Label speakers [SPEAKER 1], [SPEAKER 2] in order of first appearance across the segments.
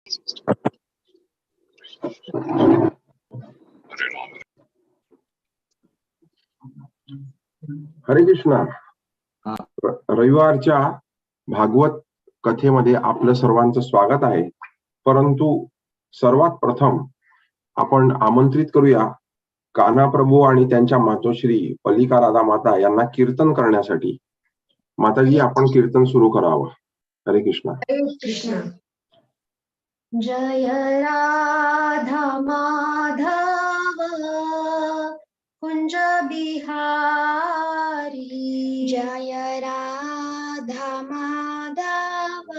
[SPEAKER 1] हरे कृष्णा. रविवारच्या भागवत कथेमध्ये आपलं सर्वांचं स्वागत आहे. परंतु सर्वात प्रथम आपण आमंत्रित करूया कान्हा प्रभू आणि त्यांच्या मातोश्री पलिका राधा माता यांना कीर्तन करण्यासाठी. माताजी, आपण कीर्तन सुरू करावं. हरे कृष्णा.
[SPEAKER 2] हरे कृष्णा. जय राधा माधव कुंज बिहारी. जय राधा माधव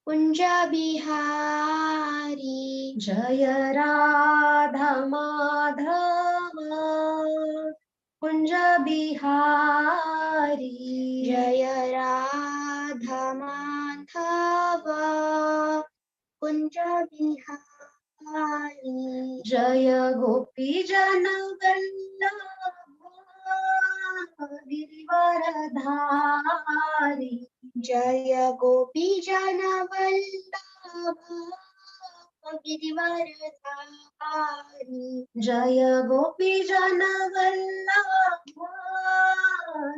[SPEAKER 2] कुंज बिहारी. जय राधा माधव कुंज बिहारी. जय राधा माधव कुंज बिहारी. जय गोपी जन वल्लभ गिरिवरधारी. जय गोपी जन वल्लभ गिरिवरधारी. जय गोपी जन वल्लभ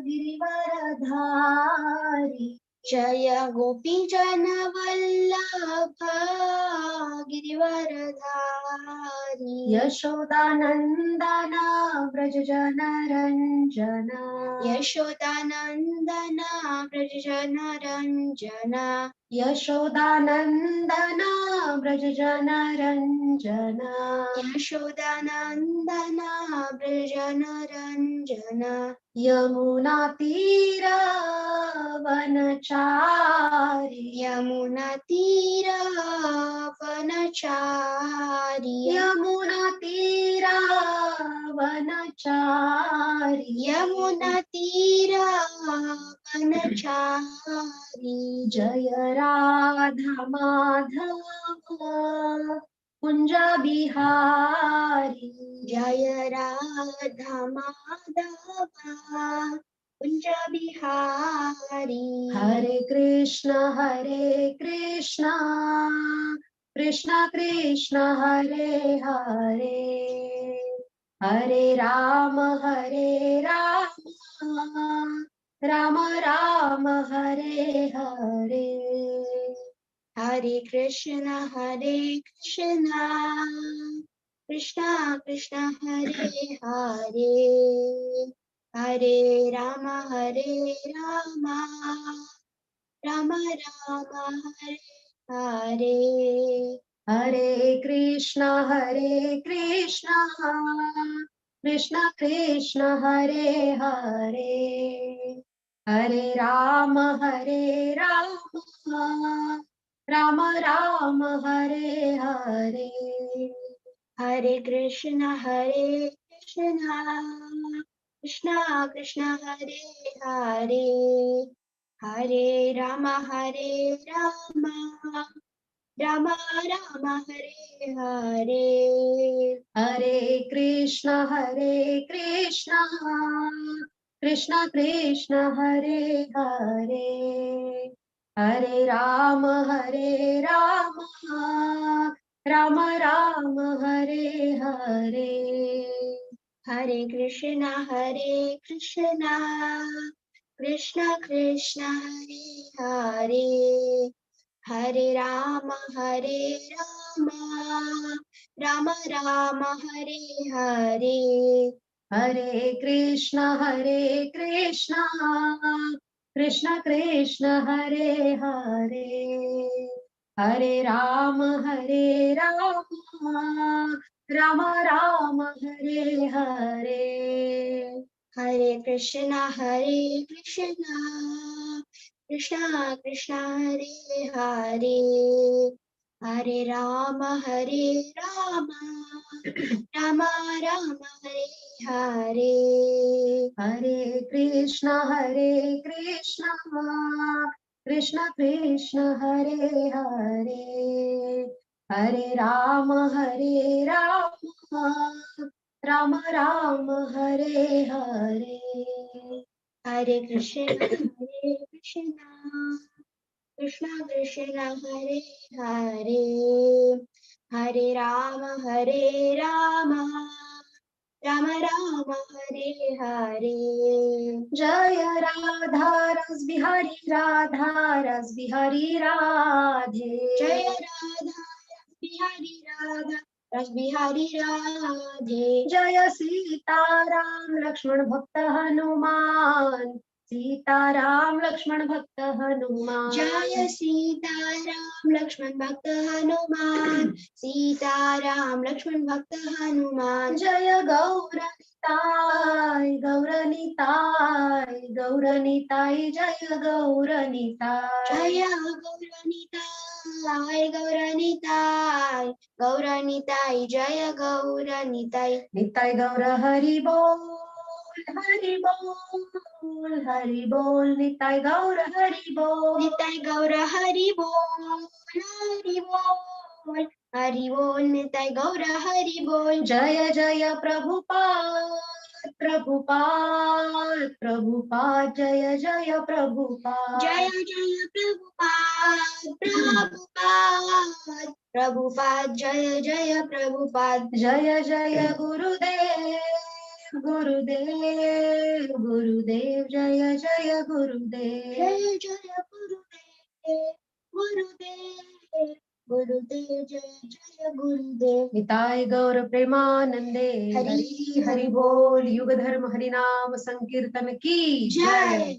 [SPEAKER 2] गिरिवरधारी. जय गोपी जन वल्लभ गिरिवरधारी. यशोदानंदन व्रज जन रंजन. यशोदानंदन व्रज जन रंजन. यशोदानंदन व्रज जन रंजन. यशोदानंदन व्रज जन रंजन. यमुना तीर वनचारी. यमुना तीर वनचारी. यमुना तीर वनचारी. यमुना तीर वनचारी. जय राधा माधव कुंज बिहारी. जय राधा माधव कुंज बिहारी. हरे कृष्ण कृष्ण कृष्ण हरे हरे. हरे राम राम राम हरे हरे. हरे कृष्ण कृष्ण कृष्ण हरे हरे. हरे राम राम राम हरे हरे. हरे कृष्ण कृष्ण कृष्ण हरे हरे. हरे राम राम राम हरे हरे. हरे कृष्ण कृष्ण कृष्ण हरे हरे. हरे राम राम राम हरे हरे. हरे कृष्ण कृष्ण कृष्ण हरे हरे. हरे राम राम राम हरे हरे. हरे कृष्ण कृष्ण कृष्ण हरे हरे. हरे राम राम राम हरे हरे. हरे कृष्ण कृष्ण कृष्ण हरे हरे. हरे राम राम राम हरे हरे. हरे कृष्ण कृष्ण कृष्ण हरे हरे. हरे राम राम राम हरे हरे. हरे कृष्ण कृष्ण कृष्ण हरे हरे. हरे राम राम राम हरे हरे. हरे कृष्ण कृष्ण कृष्ण कृष्ण हरे हरे. हरे राम राम राम हरे हरे. जय राधा रस बिहारी राधे. जय राधा रस बिहारी राधे. जय सीताराम लक्ष्मण भक्त हनुमान. सीताराम लक्ष्मण भक्त हनुमान. जय सीताराम लक्ष्मण भक्त हनुमान. सीताराम लक्ष्मण भक्त हनुमान. जय गौरनिताय गौरनिताय गौरनिताय जय गौरनिताय. जय गौरनिताय गौरनिताय गौरनिताय जय गौरनिताय. निताय गौर हरि बोल हरि बोल निताय गौर हरि बोल. निताय गौर हरि बोल हरि बोल निताय गौर हरि बोल. जय जय प्रभुपाद प्रभुपाद प्रभुपाद जय जय प्रभुपाद. जय जय प्रभुपाद प्रभुपाद प्रभुपाद जय जय प्रभुपाद. जय जय गुरुदेव गुरुदेव गुरुदेव जय जय गुरुदेव. जय जय गुरुदेव गुरुदेव गुरुदेव जय जय गुरुदेव. निताय गौर प्रेमानंदे हरि हरि बोल. युग धर्म हरिनाम संकीर्तन की जय.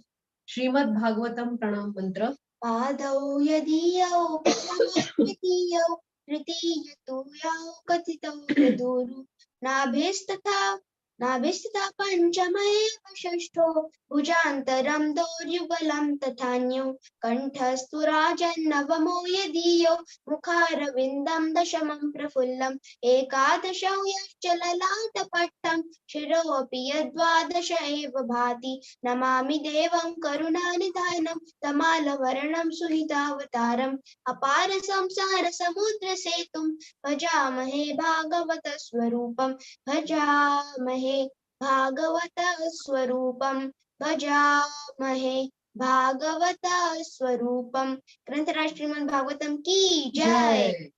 [SPEAKER 2] श्रीमद् भागवतम प्रणाम मंत्र. पादौ यदीयौ प्रथमो तृतीय तुयौ कथितौ यदुरु नाभिस्तथा पंचमेव षष्ठो भुजान्तरं दोर्युगलं तथान्यौ कंठस्तु राजन्नवमो यदीयो मुखारविन्दं दशमं प्रफुल्लम् एकादशौ यश्च ललाटपट्टं शिरोऽपि यद्वादश एव भाति. नमामि देवं करुणानिधानं तमालवर्णं सुहितावतारम् अपार संसार समुद्र सेतुं भजामहे भागवत स्वरूपं. भजामहे भागवत स्वरूपं भजामहे भागवत स्वरूपं. ग्रंथराज श्रीमद् भागवतम की जय.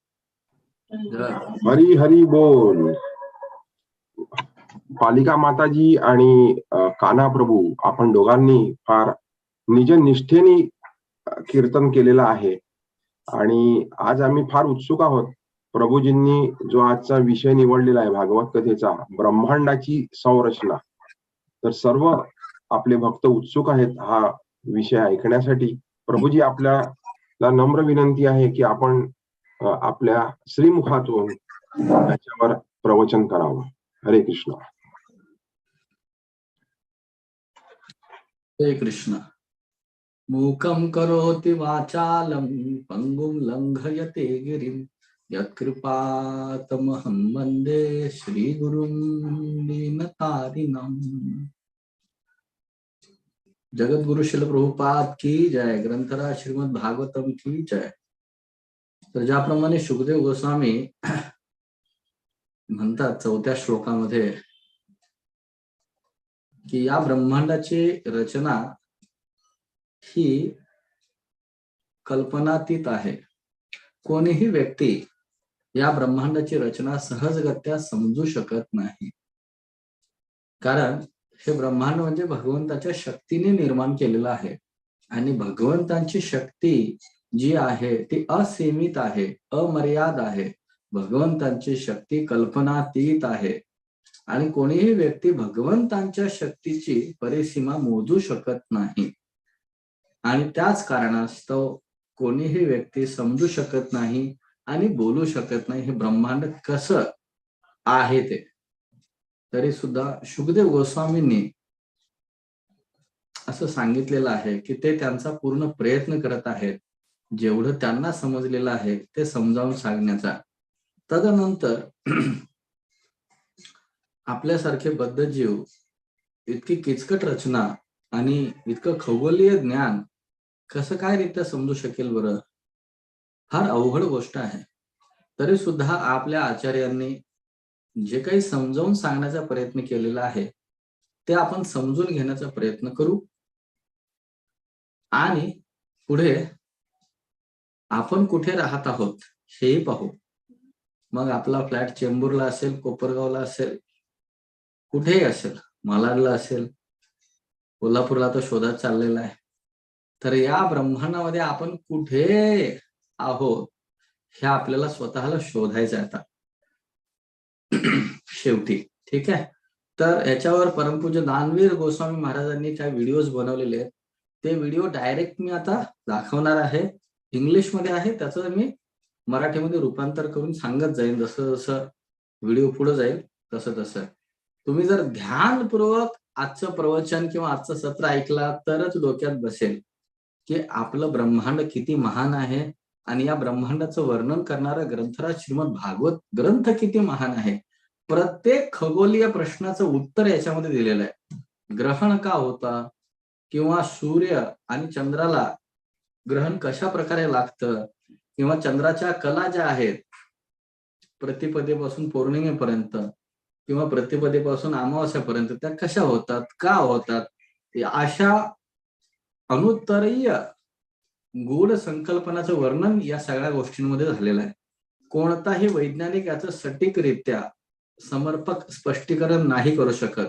[SPEAKER 1] हरी हरी बोल. पालिका माताजी आणि कान्हा प्रभू आपण दोघांनी फार निज निष्ठेने कीर्तन केलेलं आहे आणि आज आम्ही फार उत्सुक आहोत. प्रभूजींनी जो आजचा विषय निवडलेला आहे भागवत कथेचा ब्रह्मांडाची संरचना, तर सर्व आपले भक्त उत्सुक आहेत हा विषय ऐकण्यासाठी. प्रभूजी आपल्याला नम्र विनंती आहे की आपण आपल्या श्रीमुखातून त्याच्यावर प्रवचन करावं. हरे कृष्ण.
[SPEAKER 3] हरे कृष्ण. मूकं करोति वाचालं पंगुं लंघयते गिरिं यत्कृपातमहं वन्दे श्रीगुरुं दीनतारिणम्. जगद्गुरु शिल प्रभुपाद की जय. ग्रंथराज श्रीमद् भागवतम की जय. तर ज्याप्रमाणे शुकदेव गोस्वामी म्हणतात 4थ्या श्लोकामध्ये की या ब्रह्मांडाची रचना ही कल्पनातीत आहे. कोणीही व्यक्ती या ब्रह्मांडाची रचना सहजगत्या समजू शकत नाही, कारण हे ब्रह्मांड म्हणजे भगवंताच्या शक्तीने निर्माण केलेलं आहे आणि भगवंताची शक्ती जी आहे ती असीमित आहे, अमर्याद आहे. भगवंताची शक्ती कल्पनातीत आहे आणि कोणीही व्यक्ती भगवंतांच्या शक्तीची परिसीमा मोजू शकत नाही आणि त्याच कारणास्तव कोणीही व्यक्ती समजू शकत नाही आणि बोलू शकत नाही हे ब्रह्मांड कसं आहे ते. तरी सुद्धा शुकदेव गोस्वामींनी असं सांगितलेलं आहे की ते त्यांचा पूर्ण प्रयत्न करत आहेत जेवढं त्यांना समजलेलं आहे ते समजावून सांगण्याचा. तदनंतर आपल्यासारखे बद्धजीव इतकी किचकट रचना आणि इतकं खगोलीय ज्ञान कसं काय रीत्या समजू शकेल बरं? फार अवघड गोष्ट आहे. तरी सुद्धा आपल्या आचार्यांनी जे काही समजावून सांगण्याचा प्रयत्न केलेला आहे ते आपण समजून घेण्याचा प्रयत्न करू आणि पुढे आपण कुठे राहत आहोत हेही पाहू. मग आपला फ्लॅट चेंबूरला असेल, कोपरगावला असेल, कुठेही असेल, मालाडला असेल, कोल्हापूरला तो शोधात चाललेला आहे. तर या ब्रह्मांडामध्ये आपण कुठे आहोत हे आपल्याला स्वतःला शोधायचं आहे आता शेवटी. ठीक आहे. तर याच्यावर परमपूज्य दानवीर गोस्वामी महाराजांनी काही व्हिडिओज बनवलेले आहेत. ते व्हिडिओ डायरेक्ट मी आता दाखवणार आहे. इंग्लिशमध्ये आहे, त्याचं मी मराठीमध्ये रूपांतर करून सांगत जाईल. जसं जसं व्हिडिओ पुढे जाईल तसं तसं तुम्ही जर ध्यानपूर्वक आजचं प्रवचन किंवा आजचं सत्र ऐकला तरच डोक्यात बसेल की आपलं ब्रह्मांड किती महान आहे आणि या ब्रह्मांडाचं वर्णन करणारा ग्रंथराज श्रीमद भागवत ग्रंथ किती महान आहे. प्रत्येक खगोलीय प्रश्नाचं उत्तर याच्यामध्ये दिलेलं आहे. ग्रहण का होता, किंवा सूर्य आणि चंद्राला ग्रहण कशा प्रकारे लागतं, किंवा चंद्राच्या कला ज्या आहेत प्रतिपदेपासून पौर्णिमेपर्यंत किंवा प्रतिपदेपासून अमावास्यापर्यंत त्या कशा होतात, का होतात, अशा अनुत्तरीय गूढ संकल्पनाचं वर्णन या सगळ्या गोष्टींमध्ये झालेलं आहे. कोणताही वैज्ञानिक याचं सटीकरित्या समर्पक स्पष्टीकरण नाही करू शकत,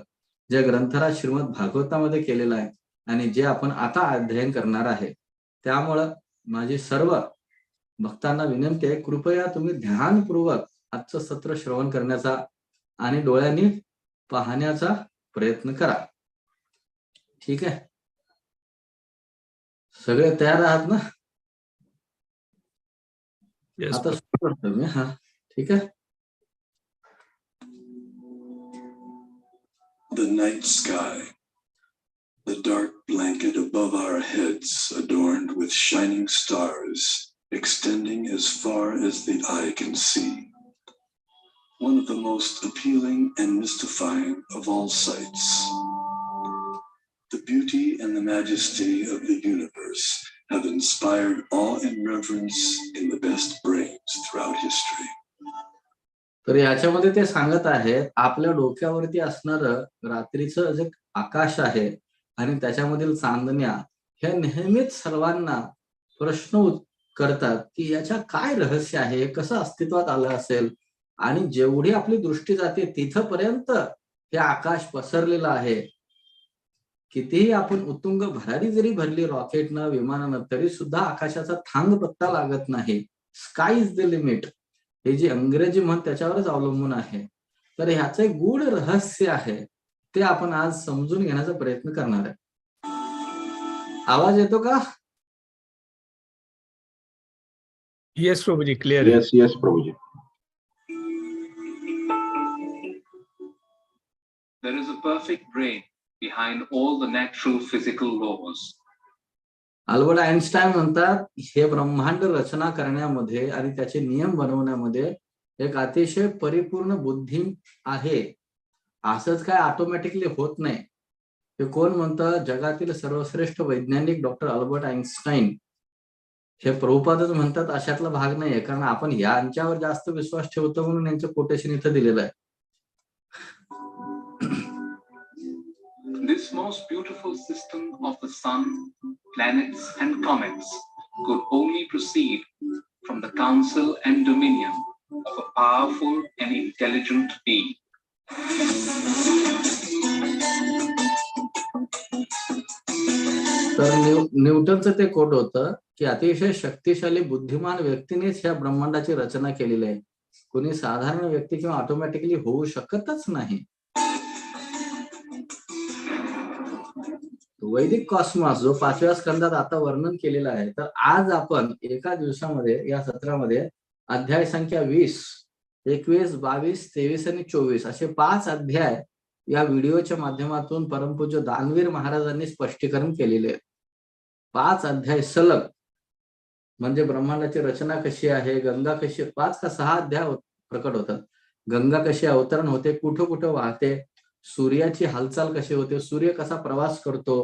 [SPEAKER 3] जे ग्रंथराज श्रीमद भागवतामध्ये केलेलं आहे आणि जे आपण आता अध्ययन करणार आहे. त्यामुळं माझी सर्व भक्तांना विनंती आहे, कृपया तुम्ही ध्यानपूर्वक आजचं सत्र श्रवण करण्याचा आणि डोळ्यांनी पाहण्याचा प्रयत्न करा. ठीक आहे. सगळे तयार आहात ना? आता सुरू करतो मी. हा, ठीक आहे.
[SPEAKER 4] The night sky, the dark blanket above our heads adorned with shining stars, extending as far as the eye can see. One of the most appealing and mystifying of all sights. The beauty and the majesty of the universe have inspired awe and reverence in the best brains throughout history.
[SPEAKER 3] तर याच्यामध्ये ते सांगत आहेत, आपल्या डोक्यावरती असणारं रात्रीचं जे आकाश आहे आणि त्याच्यामधील चांदण्या हे नेहमीच सर्वांना प्रश्न करतात की याच्या काय रहस्य आहे, कसं अस्तित्वात आलं असेल. आणि जेवढी आपली दृष्टी जाते तिथपर्यंत हे आकाश पसरलेलं आहे. कितीही आपण उत्तुंग भरारी जरी भरली रॉकेटनं, विमानानं, तरी सुद्धा आकाशाचा थांग पत्ता लागत नाही. स्काय इज द लिमिट, हे जे अंग्रेजी म्हण त्याच्यावरच अवलंबून आहे. तर ह्याचं एक गूढ रहस्य आहे, ते आपण आज समजून घेण्याचा प्रयत्न करणार आहे. आवाज येतो का?
[SPEAKER 5] Yes Prabhuji, clear.
[SPEAKER 1] Yes yes Prabhuji.
[SPEAKER 6] There is a perfect brain behind all the natural physical laws.
[SPEAKER 3] Albert Einstein म्हणतात, हे ब्रह्मांड रचना करण्यामध्ये आणि त्याचे नियम बनवण्यामध्ये एक अतिशय परिपूर्ण बुद्धी आहे. असंच काय ऑटोमॅटिकली होत नाही. हे कोण म्हणतं? जगातील सर्वश्रेष्ठ वैज्ञानिक डॉक्टर अल्बर्ट आइन्स्टाईन. हे प्रभुपादच म्हणतात अशातला भाग नाहीये, कारण आपण यांच्यावर जास्त विश्वास ठेवतो म्हणून यांचं कोटेशन इथं दिलेलं आहे.
[SPEAKER 6] This most beautiful system of the sun, planets and comets could only proceed from the counsel and dominion of a powerful and intelligent being.
[SPEAKER 3] तर न्यूटनचं ते कोट होतं की अतिशय शक्तिशाली बुद्धिमान व्यक्तीनेच ह्या ब्रह्मांडाची रचना केलेली आहे. कोणी साधारण व्यक्ती किंवा ऑटोमॅटिकली होऊ शकतच नाही. वैदिक कॉस्मॉस जो 5व्या स्कंदात आता वर्णन केलेला आहे. तर आज आपण एका दिवसामध्ये या सत्रामध्ये अध्याय संख्या 20, 21, 22, 23 आणि 24 असे 5 अध्याय या व्हिडिओच्या माध्यमातून परमपूज्य दानवीर महाराजांनी स्पष्टीकरण केलेले आहेत. 5 अध्याय सलग, म्हणजे ब्रह्मांडाची रचना कशी आहे, गंगा कशी, 5 का 6 अध्याय प्रकट होतात. गंगा कशी अवतरण होते, कुठं कुठं वाहते, सूर्याची हालचाल कशी होते, सूर्य कसा प्रवास करतो,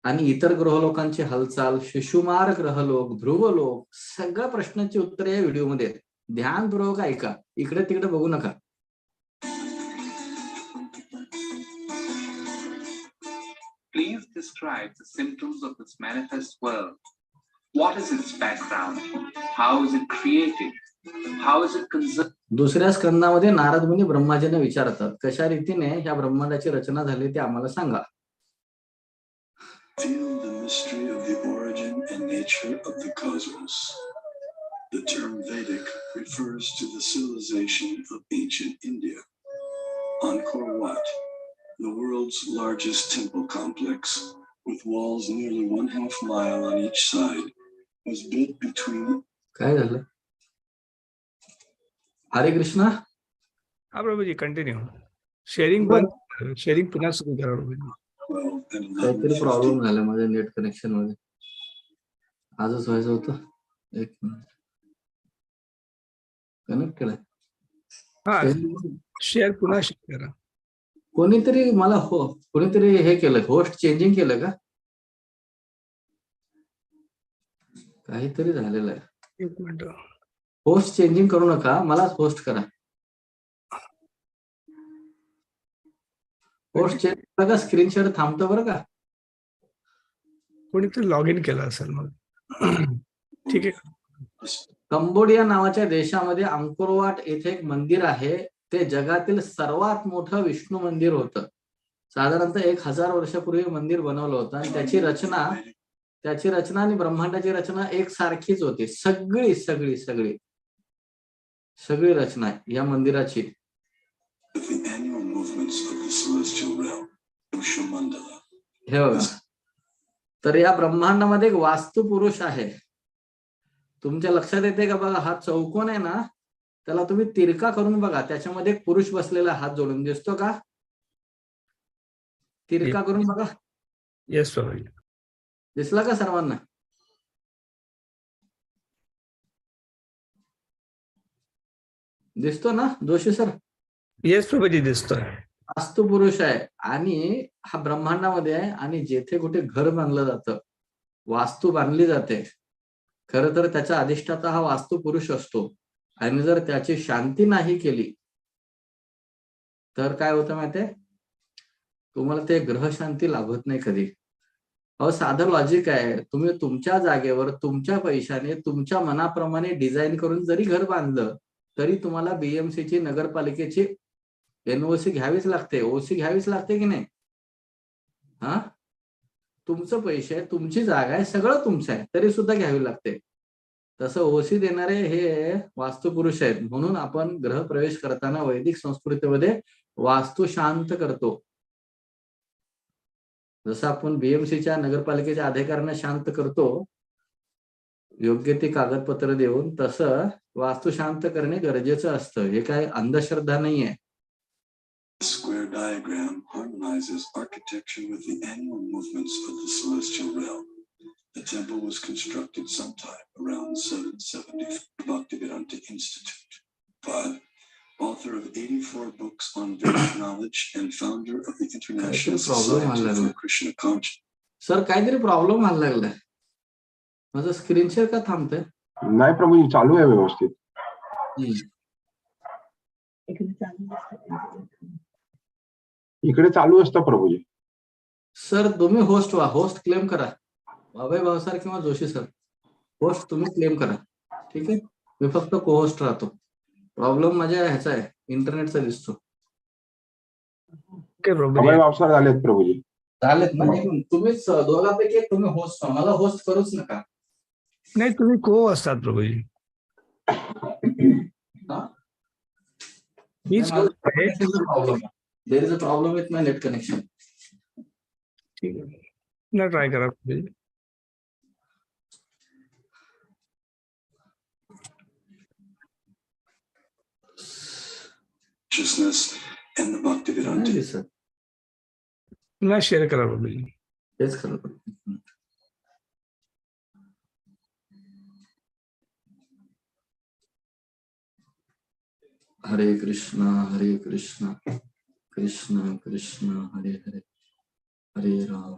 [SPEAKER 3] आणि इतर ग्रहलोकांची हालचाल, शिशुमार ग्रहलोक, ध्रुवलोक, सगळ्या प्रश्नांची उत्तरे या व्हिडिओमध्ये आहेत. ध्यानपूर्वक ऐका, इकडे तिकडे बघू नका.
[SPEAKER 6] Please describe the symptoms of this manifest world. What is its background? How is it created? How is it concerned?
[SPEAKER 3] दुसऱ्या स्कंदामध्ये नारद मुनी ब्रह्माजींना विचारतात, कशा रीतीने ह्या ब्रह्मांडाची रचना झाली ते आम्हाला सांगा.
[SPEAKER 4] Feel the mystery of the origin and nature of the cosmos. The term Vedic refers to the civilization of ancient India. Angkor Wat, the world's largest temple complex, with walls nearly 1/2 mile on each side, was built between.
[SPEAKER 3] काय झालं? हरे कृष्णा.
[SPEAKER 5] हा Prabhuji continue. Sharing बंद, sharing पुन्हा सुरू करा प्रभूजी.
[SPEAKER 3] काहीतरी problem झाला माझ्या नेट कनेक्शन मध्ये. आजच व्हायचं होतं. एक मिनिट. कनेक्टेड आहे.
[SPEAKER 5] हा, शेअर पुन्हा शेअर करा.
[SPEAKER 3] कोणीतरी मला कोणीतरी हे केलं, होस्ट चेंजिंग केलं का? काहीतरी झालेलं आहे.
[SPEAKER 5] एक मिनिट.
[SPEAKER 3] होस्ट चेंजिंग करू नका, मलाच होस्ट करा. होस्ट चेंज केलं का स्क्रीनशॉट थांबतं बरं का?
[SPEAKER 5] कोणीतरी लॉग इन केलं असेल मग. ठीक आहे.
[SPEAKER 3] कंबोडिया नावाच्या देशामध्ये अंकोरवाट येथे एक मंदिर आहे. ते जगातील सर्वात मोठं विष्णू मंदिर होतं. साधारणतः 1000 वर्षापूर्वी मंदिर बनवलं होतं आणि त्याची रचना आणि ब्रह्मांडाची रचना एकसारखीच होती. सगळी सगळी सगळी सगळी रचना या मंदिराची. हे बघा, तर या ब्रह्मांडामध्ये एक वास्तू पुरुष आहे. तुमच्या लक्षात येते का बघा, हा चौकोन आहे ना, त्याला तुम्ही तिरका करून बघा, त्याच्यामध्ये एक पुरुष बसलेला हात जोडून दिसतो का? तिरका करून बघा.
[SPEAKER 5] येस प्रभूजी.
[SPEAKER 3] दिसला का सर्वांना? दिसतो ना जोशी सर?
[SPEAKER 5] येस प्रभूजी दिसतोय.
[SPEAKER 3] वास्तू पुरुष आहे आणि हा ब्रह्मांडामध्ये आहे. आणि जेथे कुठे घर बांधलं जातं, वास्तू बांधली जाते, खरं तर त्याचा अधिष्ठाता हा वास्तू पुरुष असतो. आणि जर त्याची शांती नाही केली तर काय होतं माहितीये? तुम्हाला ते ग्रह शांती लाभत नाही कधी. साधं लॉजिक आहे. तुम्ही तुमच्या जागेवर तुमच्या पैशाने तुमच्या मनाप्रमाणे डिझाईन करून जरी घर बांधलं तरी तुम्हाला बीएमसीची, नगरपालिकेची एनओसी घ्यावीच लागते, ओसी घ्यावीच लागते की नाही? हा, तुमचं पैसे, तुमची जागा आहे, सगळं तुमचं आहे, तरी सुद्धा घ्यावी लागते. तसं ओसी देणारे हे वास्तुपुरुष आहेत. म्हणून आपण ग्रह प्रवेश करताना वैदिक संस्कृतीमध्ये वास्तू शांत करतो. जसं आपण बीएमसीच्या, नगरपालिकेच्या अधिकाऱ्यांना शांत करतो योग्य ती कागदपत्र देऊन, तसं वास्तू शांत करणे गरजेचं असतं. हे काय अंधश्रद्धा नाहीये.
[SPEAKER 4] Square diagram harmonizes architecture with the annual movements of the celestial realm. The temple was constructed sometime around 770 Bhaktivedanta Institute. 5. Author of 84 books on Vedic knowledge and founder of the International Society for Krishna Consciousness.
[SPEAKER 3] Sir काहीतरी problem व्हायला लागलाय. माझं screen share का थांबतंय?
[SPEAKER 1] नाही प्रभूजी, चालू आहे व्यवस्थित. इकडे चालू असतं प्रभूजी.
[SPEAKER 3] सर तुम्ही होस्ट व्हा, होस्ट क्लेम करा. अभय भावसार किंवा जोशी सर, होस्ट तुम्ही क्लेम करा. ठीक आहे, मी फक्त को होस्ट राहतो. प्रॉब्लेम माझ्या ह्याचा आहे, इंटरनेटचा दिसतो.
[SPEAKER 1] अभय भावसार झालेत प्रभूजी.
[SPEAKER 3] चालेल ना? तुम्हीच दोघांपैकी एक तुम्ही होस्ट व्हा, मला होस्ट करूच नका.
[SPEAKER 5] नाही, तुम्ही को असतात प्रभूजी.
[SPEAKER 3] There is a problem with my net connection.
[SPEAKER 5] ठीक आहे, पुन्हा ट्राय करा प्रभूजी.
[SPEAKER 4] And the Bhaktivedanta.
[SPEAKER 5] पुन्हा शेअर करा प्रभूजी.
[SPEAKER 3] तेच खरं. हरे कृष्णा कृष्ण कृष्ण हरे हरे, हरे राम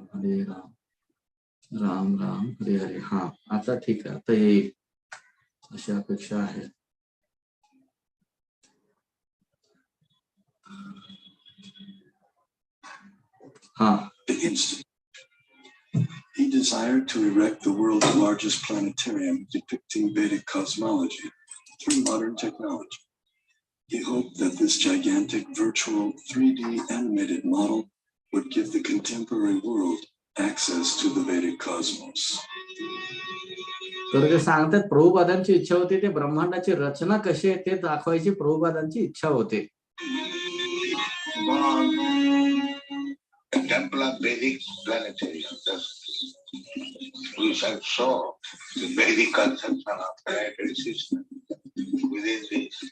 [SPEAKER 3] राम राम हरे हरे. हा, आता ठीक आहे, आता येईल अशी अपेक्षा आहे.
[SPEAKER 4] He desired to erect the world's largest planetarium depicting Vedic cosmology through modern technology. He hoped that this gigantic virtual 3D animated model would give the contemporary world access to the Vedic cosmos.
[SPEAKER 3] तर ते सांगतात प्रभुपादांची इच्छा होती ते ब्रह्मांडाची रचना कशी आहे ते दाखवायची प्रभुपादांची इच्छा होती.
[SPEAKER 7] Temple of Vedic planetarium. We shall show the Vedic conception of planetary system within this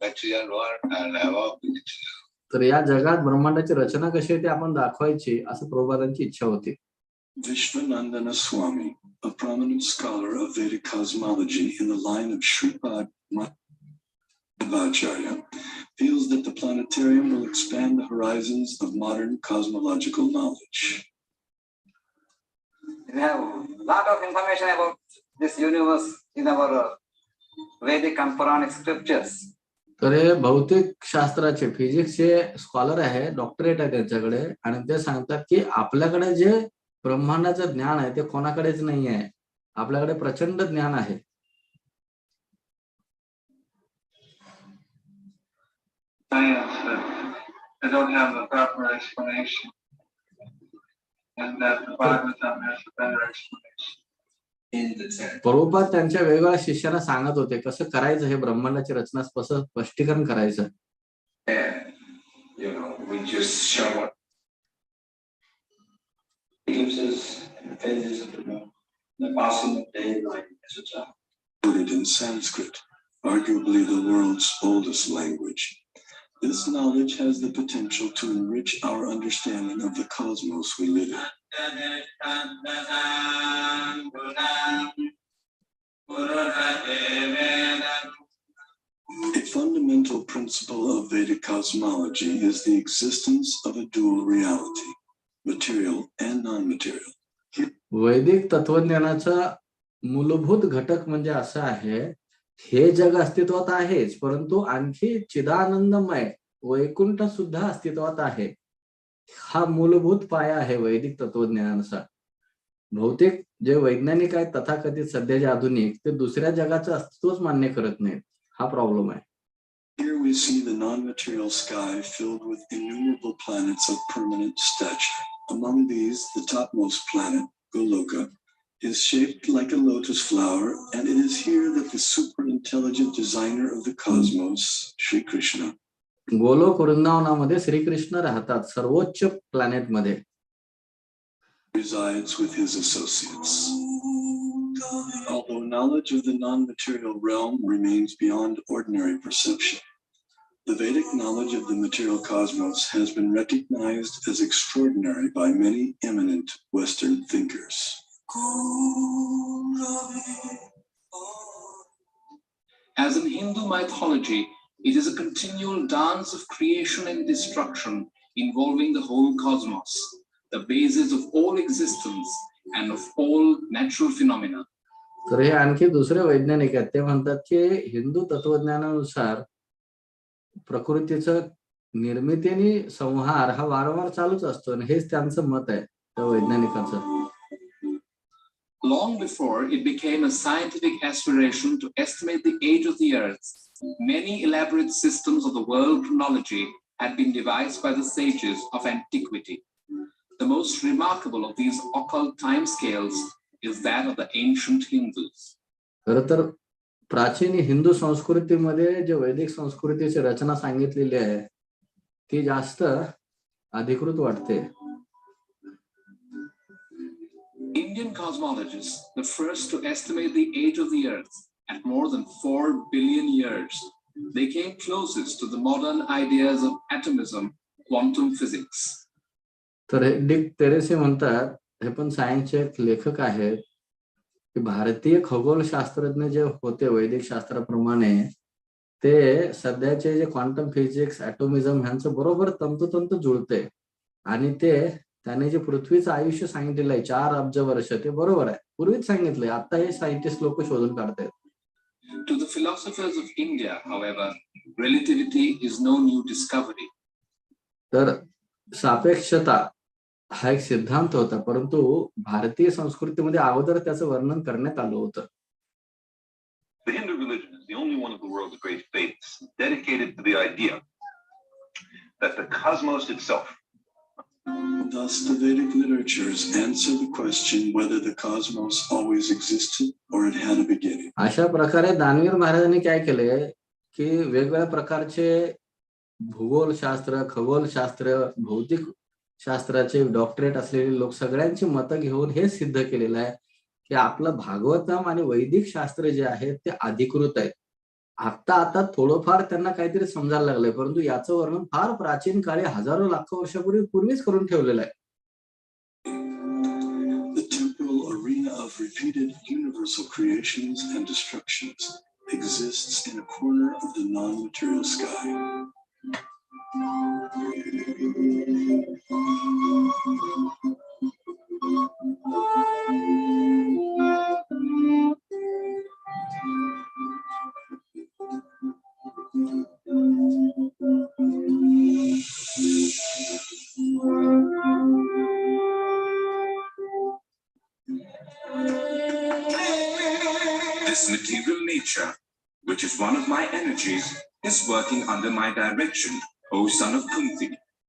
[SPEAKER 7] material world and above the material.
[SPEAKER 3] तर या जगात ब्रह्मांडाची रचना कशी आहे ते आपण दाखवायची असं प्रभुपादांची इच्छा होती.
[SPEAKER 4] Vishwanandana Swami, a prominent scholar of Vedic cosmology in the line of Shripad Madhvacharya, feels that the planetarium will expand the horizons of modern cosmological knowledge.
[SPEAKER 8] We have a lot of information about this universe in our Vedic and Puranic scriptures.
[SPEAKER 3] तर हे भौतिक शास्त्राचे फिजिक्सचे scholar आहे, doctorate आहे त्यांच्याकडे, आणि ते सांगतात की आपल्याकडे जे ब्रह्मांडाचं ज्ञान आहे ते कोणाकडेच नाही आहे, आपल्याकडे प्रचंड ज्ञान आहे.
[SPEAKER 6] I don't have the proper explanation, and that the Bhagavatam has a better explanation.
[SPEAKER 3] Prabhupada त्यांच्या वेगवेगळ्या शिष्यांना सांगत होते कसं करायचं हे ब्रह्मांडाची रचना कसं स्पष्टीकरण करायचं.
[SPEAKER 7] We just show what eclipses and phases of the passing of day and night, etc.
[SPEAKER 4] Rooted in Sanskrit, arguably the world's oldest language. This knowledge has the potential to enrich our understanding of the cosmos we live in. A fundamental principle of Vedic cosmology is the existence of a dual reality, material and non-material.
[SPEAKER 3] वैदिक तत्वज्ञानाचा मूलभूत घटक म्हणजे असं आहे, हे जग अस्तित्वात आहेच, परंतु आणखी चिदानंदमय वैकुंठ सुद्धा अस्तित्वात आहे. हा मूलभूत पाया आहे वैदिक तत्वज्ञानाचा. भौतिक जे वैज्ञानिक आहेत तथाकथित सध्याचे आधुनिक, ते दुसऱ्या जगाचं अस्तित्वच मान्य करत नाहीत. हा प्रॉब्लेम आहे.
[SPEAKER 4] Here we see the non-material sky filled with innumerable planets of permanent stature. Among these, the topmost planet, Goloka, is shaped like a lotus flower, and it is here that the super-intelligent designer of the cosmos, Sri Krishna,
[SPEAKER 3] Golok वृंदावनामध्ये Shrikrishna राहतात, सर्वोच्च planet मध्ये.
[SPEAKER 4] resides with his associates. Although knowledge of the non-material realm remains beyond ordinary perception, the Vedic knowledge of the material cosmos has been recognized as extraordinary by many eminent Western thinkers.
[SPEAKER 6] As in Hindu mythology, it is a continual dance of creation and destruction involving the whole cosmos, the basis of all existence and of all natural phenomena.
[SPEAKER 3] तर हे आणखी दुसरे वैज्ञानिक आहेत, ते म्हणतात की हिंदू तत्वज्ञानानुसार प्रकृतीचं निर्मिती आणि संहार हा वारंवार चालूच असतो, आणि हेच त्यांचं मत आहे त्या वैज्ञानिकाचं.
[SPEAKER 6] Long before it became a scientific aspiration to estimate the age of the earth, many elaborate systems of the world chronology had been devised by the sages of antiquity. The most remarkable of these occult timescales is that of the ancient Hindus.
[SPEAKER 3] खरं तर प्राचीन हिंदू संस्कृतीमध्ये जे वैदिक संस्कृतीची रचना सांगितलेली आहे ती जास्त अधिकृत वाटते.
[SPEAKER 6] Indian cosmologists, the first to estimate the age of the earth at more than 4 billion years, they came closest to the modern ideas of atomism, quantum physics.
[SPEAKER 3] तर डिक टेरेसी म्हणतात, हे पण सायन्सचे एक लेखक आहेत, की भारतीय खगोलशास्त्रज्ञ जे होते वैदिक शास्त्राप्रमाणे ते सध्याचे जे क्वांटम फिजिक्स ॲटोमिझम ह्यांचं बरोबर तंतोतंत जुळते, आणि ते त्याने जे पृथ्वीचं आयुष्य सांगितलेलं आहे 4 अब्ज वर्ष, ते बरोबर आहे, पूर्वीच सांगितलंय, आता हे सायंटिस्ट लोक शोधून काढतायत.
[SPEAKER 6] To the philosophers of India, however, relativity is no new discovery.
[SPEAKER 3] तर सापेक्षता हा एक सिद्धांत होता, परंतु भारतीय संस्कृतीमध्ये अगोदर त्याचं वर्णन करण्यात आलं होतं.
[SPEAKER 7] The Hindu religion is the only one of the
[SPEAKER 9] the world's great faiths, dedicated to the idea that the cosmos itself.
[SPEAKER 4] Thus, the Vedic literatures answer the question whether the cosmos always existed or it had a beginning.
[SPEAKER 3] अशा प्रकारे दानवीर महाराजांनी काय केलंय की वेगवेगळ्या प्रकारचे भूगोलशास्त्र, खगोलशास्त्र, भौतिक शास्त्राचे डॉक्टरेट असलेले लोक सगळ्यांची मतं घेऊन हे सिद्ध केलेलं आहे की आपलं भागवतम आणि वैदिक शास्त्र जे आहेत ते अधिकृत आहेत. आता थोडंफार त्यांना काहीतरी समजायला लागलंय, परंतु याचं वर्णन फार प्राचीन काळी हजारो लाखो वर्षापूर्वीच करून ठेवलेलं आहे.
[SPEAKER 4] The temporal arena of repeated universal creations and destructions exists in a corner of the non-material sky.
[SPEAKER 6] This material nature, which is one of my energies, is working under my direction, O son of Kunti,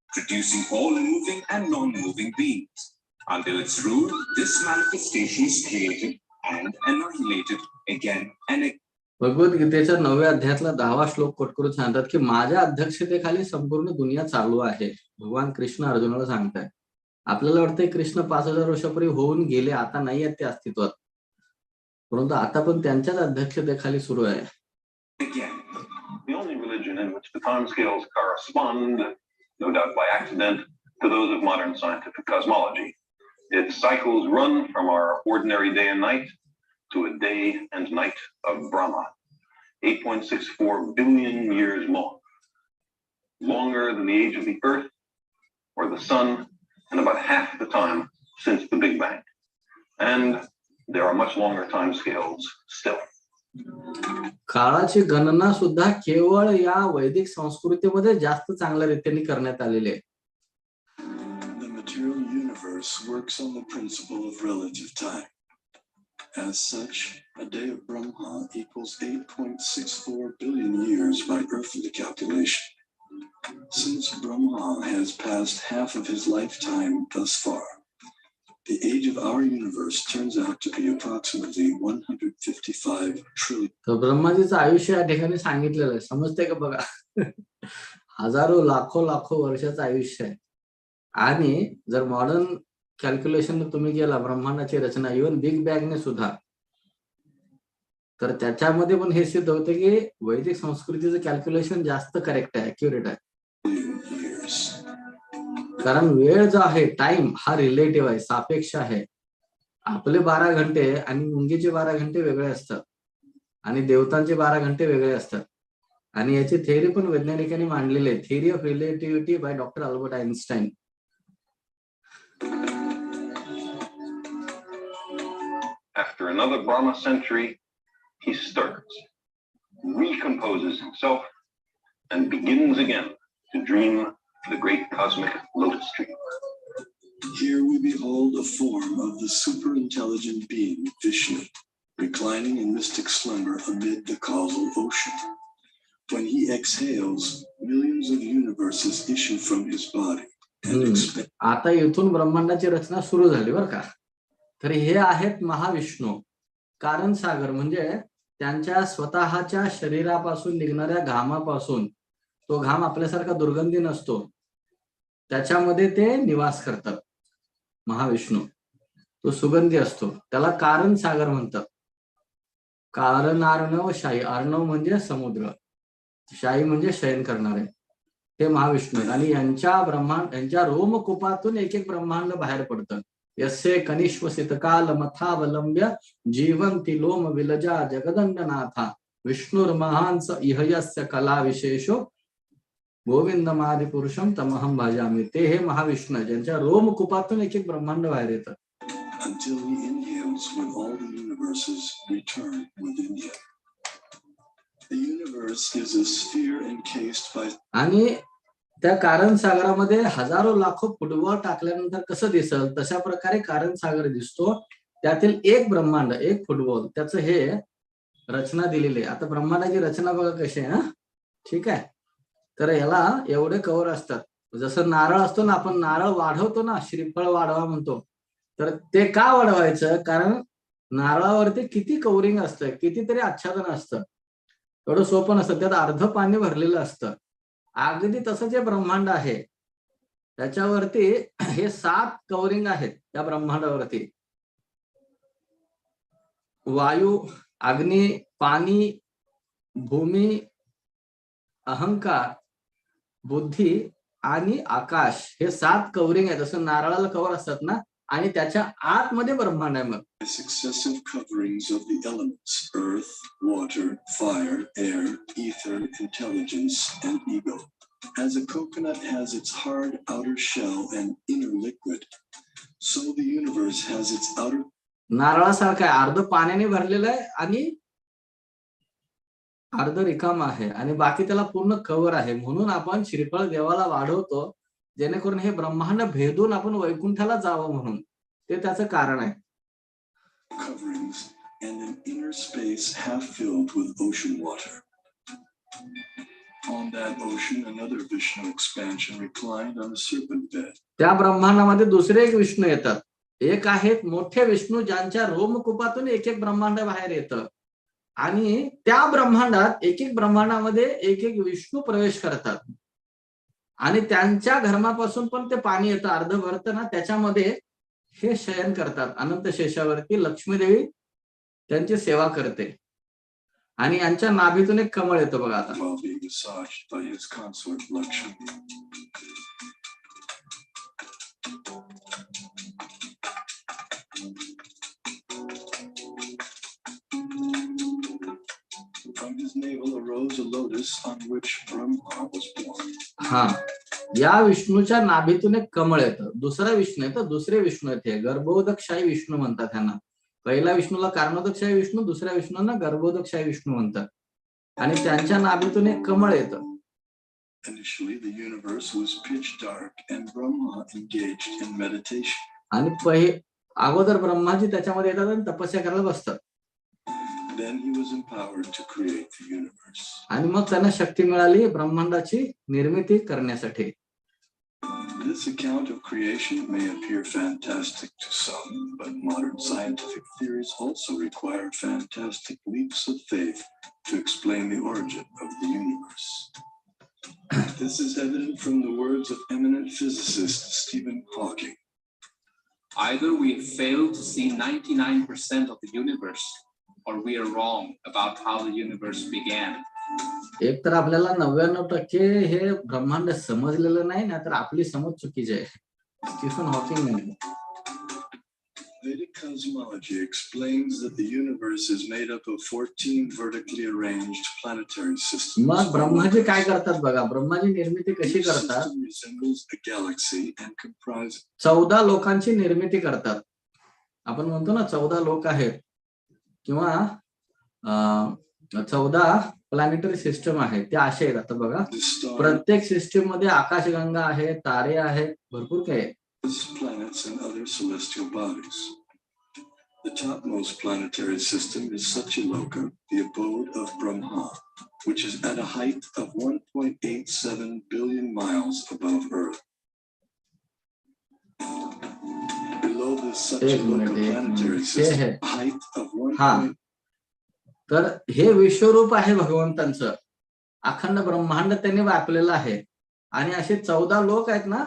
[SPEAKER 6] producing all moving and non-moving beings. Under its rule, this manifestation is created and annihilated again and again.
[SPEAKER 3] भगवद्गीतेच्या 9व्या अध्यायातला 10वा श्लोक coat करून सांगतात की माझ्या अध्यक्षतेखाली संपूर्ण दुनिया चालू आहे. भगवान कृष्ण अर्जुनाला सांगताय. आपल्याला वाटतंय कृष्ण 5000 वर्षापूर्वी होऊन गेले, आता नाही आहेत ते अस्तित्वात, परंतु आता पण त्यांच्याच अध्यक्षतेखाली सुरू आहे.
[SPEAKER 9] The only religion in which the time scales correspond, no doubt by accident, to those of modern scientific cosmology. Its cycles run from our ordinary day and night to a day and night of Brahma, 8.64 billion years long, longer than the age of the Earth or the Sun, and about half the time since the Big Bang. And there are much longer time scales still.
[SPEAKER 3] काळाची गणना सुद्धा केवळ या वैदिक संस्कृतीमध्ये जास्त चांगल्या रीतीने करण्यात आलेली आहे.
[SPEAKER 4] The material universe works on the principle of relative time. As such, a day of Brahma equals 8.64 billion years by earthly calculation. Since Brahma has passed half of his lifetime thus far, the age of our universe turns out to be approximately 155 trillion.
[SPEAKER 3] तर ब्रह्माजीचं आयुष्य या ठिकाणी सांगितलेलं आहे. समजते का बघा, हजारो लाखो वर्षाचं आयुष्य आहे. आणि जर मॉडर्न कॅल्क्युलेशन तुम्ही केला ब्रह्मांडाची रचना, इव्हन बिग बँगने सुद्धा, तर त्याच्यामध्ये पण हे सिद्ध होतं की वैदिक संस्कृतीचं कॅल्क्युलेशन जास्त करेक्ट आहे, अॅक्युरेट आहे. कारण वेळ जो आहे, टाइम हा रिलेटिव्ह आहे, सापेक्ष आहे. आपले 12 घंटे आणि मुंगीचे 12 घंटे वेगळे असतात आणि देवतांचे 12 घंटे वेगळे असतात. आणि याची थेअरी पण वैज्ञानिकांनी मांडलेली आहे, theory of relativity by doctor Albert Einstein.
[SPEAKER 9] After another Brahma century, he stirs, recomposes himself, and begins again to dream the great cosmic lotus tree.
[SPEAKER 4] Here we behold a form of the super-intelligent being, Vishnu, reclining in mystic slumber amid the causal ocean. When he exhales, millions of universes issue from his body and expand.
[SPEAKER 3] आता इथून ब्रह्मांडाची रचना सुरू झाली बरं का. तर हे आहेत महाविष्णू. कारण सागर म्हणजे त्यांच्या स्वतःच्या शरीरापासून निघणाऱ्या घामापासून, तो घाम आपल्यासारखा दुर्गंधी नसतो, त्याच्यामध्ये ते निवास करतात. महाविष्णू तो सुगंधी असतो, त्याला कारण सागर म्हणतात. कारण अर्णव शाही, अर्णव म्हणजे समुद्र, शाही म्हणजे शयन करणारे, ते महाविष्णू आहेत. आणि यांच्या रोमकुपातून एक एक ब्रह्मांड बाहेर पडतं. यस्य कनिष्वसित काल मथावलंब्य जीवंती लोम विलजा जगदंडनाथा विष्णुर्महांस इहयस्य कला विशेषो गोविंदमादि पुरुषम तमहम भाजामी. ते हे महाविष्णू ज्यांच्या रोमकुपातून एक एक ब्रह्मांड बाहेर येतं.
[SPEAKER 4] Until he inhales when all the universes return within him. The universe is a sphere encased by.
[SPEAKER 3] आणि त्या कारण सागरामध्ये हजारो लाखो फुटबॉल टाकल्यानंतर कसं दिसल तशा प्रकारे कारण सागर दिसतो. त्यातील एक ब्रह्मांड, एक फुटबॉल, त्याचं हे रचना दिलेली आहे. आता ब्रह्मांडाची रचना बघा कशी आहे. हा ठीक आहे. तर याला एवढे कवर असतात. जसं नारळ असतो ना, आपण नारळ वाढवतो ना, श्रीफळ वाढवा म्हणतो. तर ते का वाढवायचं? कारण नारळावरती किती कवरिंग असतं, कितीतरी आच्छादन असतं. एवढं सोपं नसतं. त्यात अर्ध पाणी भरलेलं असतं. अगदी तसं जे ब्रह्मांड आहे त्याच्यावरती हे 7 कवरिंग आहेत. त्या ब्रह्मांडावरती वायू, अग्नी, पाणी, भूमी, अहंकार, बुद्धी आणि आकाश हे 7 कवरिंग आहेत. जसं नारळाला कवर असतात ना, आणि त्याच्या आतमध्ये ब्रह्मांड आहे. मग
[SPEAKER 4] Successive coverings of the elements earth, water, fire, air, ether, intelligence, and ego. As a coconut has its hard outer shell and inner liquid, so the universe has its outer.
[SPEAKER 3] नारळासारखं आहे. अर्ध पाण्याने भरलेलं आहे आणि अर्ध रिकाम आहे आणि बाकी त्याला पूर्ण कव्हर आहे. म्हणून आपण श्रीफळ देवाला वाढवतो, जेणेकरून हे ब्रह्मांड भेदून आपण वैकुंठाला जावं म्हणून. ते त्याचं कारण आहे.
[SPEAKER 4] Coverings and an inner space half filled with ocean water. On that ocean, another Vishnu expansion reclined on a serpent bed.
[SPEAKER 3] त्या ब्रह्मांडामध्ये दुसरे एक विष्णू येतात. एक आहेत मोठे विष्णू, ज्यांच्या रोमकुपातून एक एक ब्रह्मांड बाहेर येतं आणि त्या ब्रह्मांडात एक एक ब्रह्मांडामध्ये एक एक विष्णू प्रवेश करतात आणि त्यांच्या घर्मापासून पण ते पाणी येतं, अर्ध भरतं ना, त्याच्यामध्ये हे शयन करतात. अनंत शेषावरती लक्ष्मीदेवी त्यांची सेवा करते आणि यांच्या नाभीतून एक कमळ येतं बघा. आता
[SPEAKER 4] While being massaged by his consort Lakshmi. From his navel arose a lotus on which Brahma was born.
[SPEAKER 3] हा, या विष्णूच्या नाभीतून एक कमळ येतं. दुसरा विष्णू येतं, दुसरे विष्णू येते. गर्भोदकशाही विष्णू म्हणतात त्यांना. पहिल्या विष्णूला कारणोदकशाही विष्णू, दुसऱ्या विष्णूंना गर्भोदकशाही विष्णू म्हणतात आणि त्यांच्या नाभीतून एक कमळ येतं.
[SPEAKER 4] Initially, the universe was pitch dark and Brahma engaged in meditation.
[SPEAKER 3] आणि अगोदर ब्रह्माजी त्याच्यामध्ये येतात आणि तपस्या करायला बसतात.
[SPEAKER 4] Then he was empowered to create the universe.
[SPEAKER 3] आणि मग त्यांना शक्ती मिळाली ब्रह्मांडाची निर्मिती करण्यासाठी.
[SPEAKER 4] This account of creation may appear fantastic to some, but modern scientific theories also require fantastic leaps of faith to explain the origin of the universe. This is evident from the words of eminent physicist Stephen Hawking.
[SPEAKER 6] Either we fail to see 99% of the universe, or we are wrong about how the universe began.
[SPEAKER 3] एक तर आपल्याला 99% हे ब्रह्मांड समजलेलं नाही ना, तर आपली समज चुकीची आहे. स्टीफन हॉकिंग म्हणले.
[SPEAKER 4] Vedic cosmology explains that the universe is made up of 14 vertically arranged planetary systems.
[SPEAKER 3] मग ब्रह्माजी काय करतात बघा. ब्रह्माजी निर्मिती कशी करतात?
[SPEAKER 4] Resembles a galaxy and comprises
[SPEAKER 3] 14 लोकांची निर्मिती करतात. आपण म्हणतो ना 14 लोक आहेत किंवा 14 प्लॅनेटरी सिस्टम आहे. ते असे आहेत. आता बघा, प्रत्येक सिस्टीम मध्ये आकाशगंगा आहे, तारे आहेत, भरपूर काही आहे.
[SPEAKER 4] planets and other celestial bodies. The topmost planetary system is Satyaloka, the abode of Brahma, which is at a height of 1.87 billion miles above Earth. Below the Satyaloka planetary system, a height of 1.
[SPEAKER 3] तर हे विश्वरूप आहे भगवंतांचं. अखंड ब्रह्मांड त्यांनी व्यापलेलं आहे आणि असे 14 लोक आहेत ना,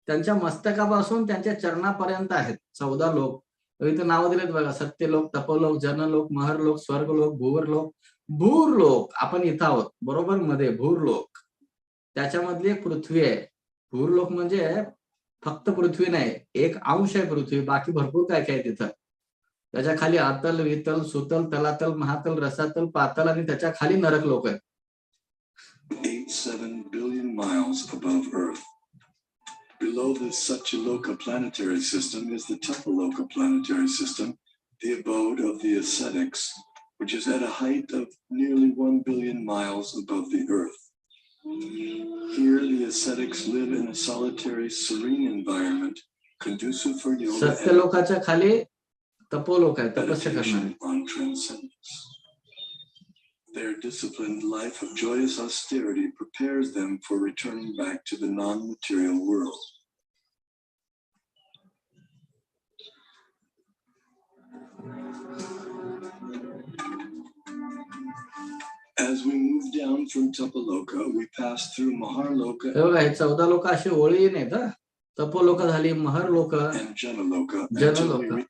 [SPEAKER 3] त्यांच्या मस्तकापासून त्यांच्या चरणापर्यंत आहेत 14 लोक. इथे नाव दिलेत बघा. सत्यलोक, तपोलोक, जनलोक, महरलोक, स्वर्गलोक, भूवरलोक, भूरलोक. आपण इथं आहोत बरोबर मध्ये. भूरलोक त्याच्यामधली एक पृथ्वी आहे. भूरलोक म्हणजे फक्त पृथ्वी नाही, एक अंश आहे पृथ्वी, बाकी भरपूर काय काय तिथं. त्याच्या खाली अतल, वितल, सुतल, तलातल, महातल, रसातल, पातल आणि त्याच्या खाली नरक लोक आहेत.
[SPEAKER 4] 87 billion miles above Earth. Below the Satyaloka planetary system is the Tapaloka planetary system, the abode of the ascetics, which is at a height of nearly 1 billion miles above the Earth. Here, the ascetics live in a solitary, serene environment, conducive for yoga and
[SPEAKER 3] सत्यलोकाच्या खाली तपोलोक आहे, तपस्या
[SPEAKER 4] meditation
[SPEAKER 3] करणारे.
[SPEAKER 4] on transcendence. Their disciplined life of joyous austerity prepares them for returning back to the non-material world. As we move down from Tapaloka, we pass through Maharloka
[SPEAKER 3] हे बघा, हे 14 लोक अशी ओळी नाहीत हं. तपोलोक झाली, Maharlok,
[SPEAKER 4] and Janaloka until we
[SPEAKER 3] Janlok.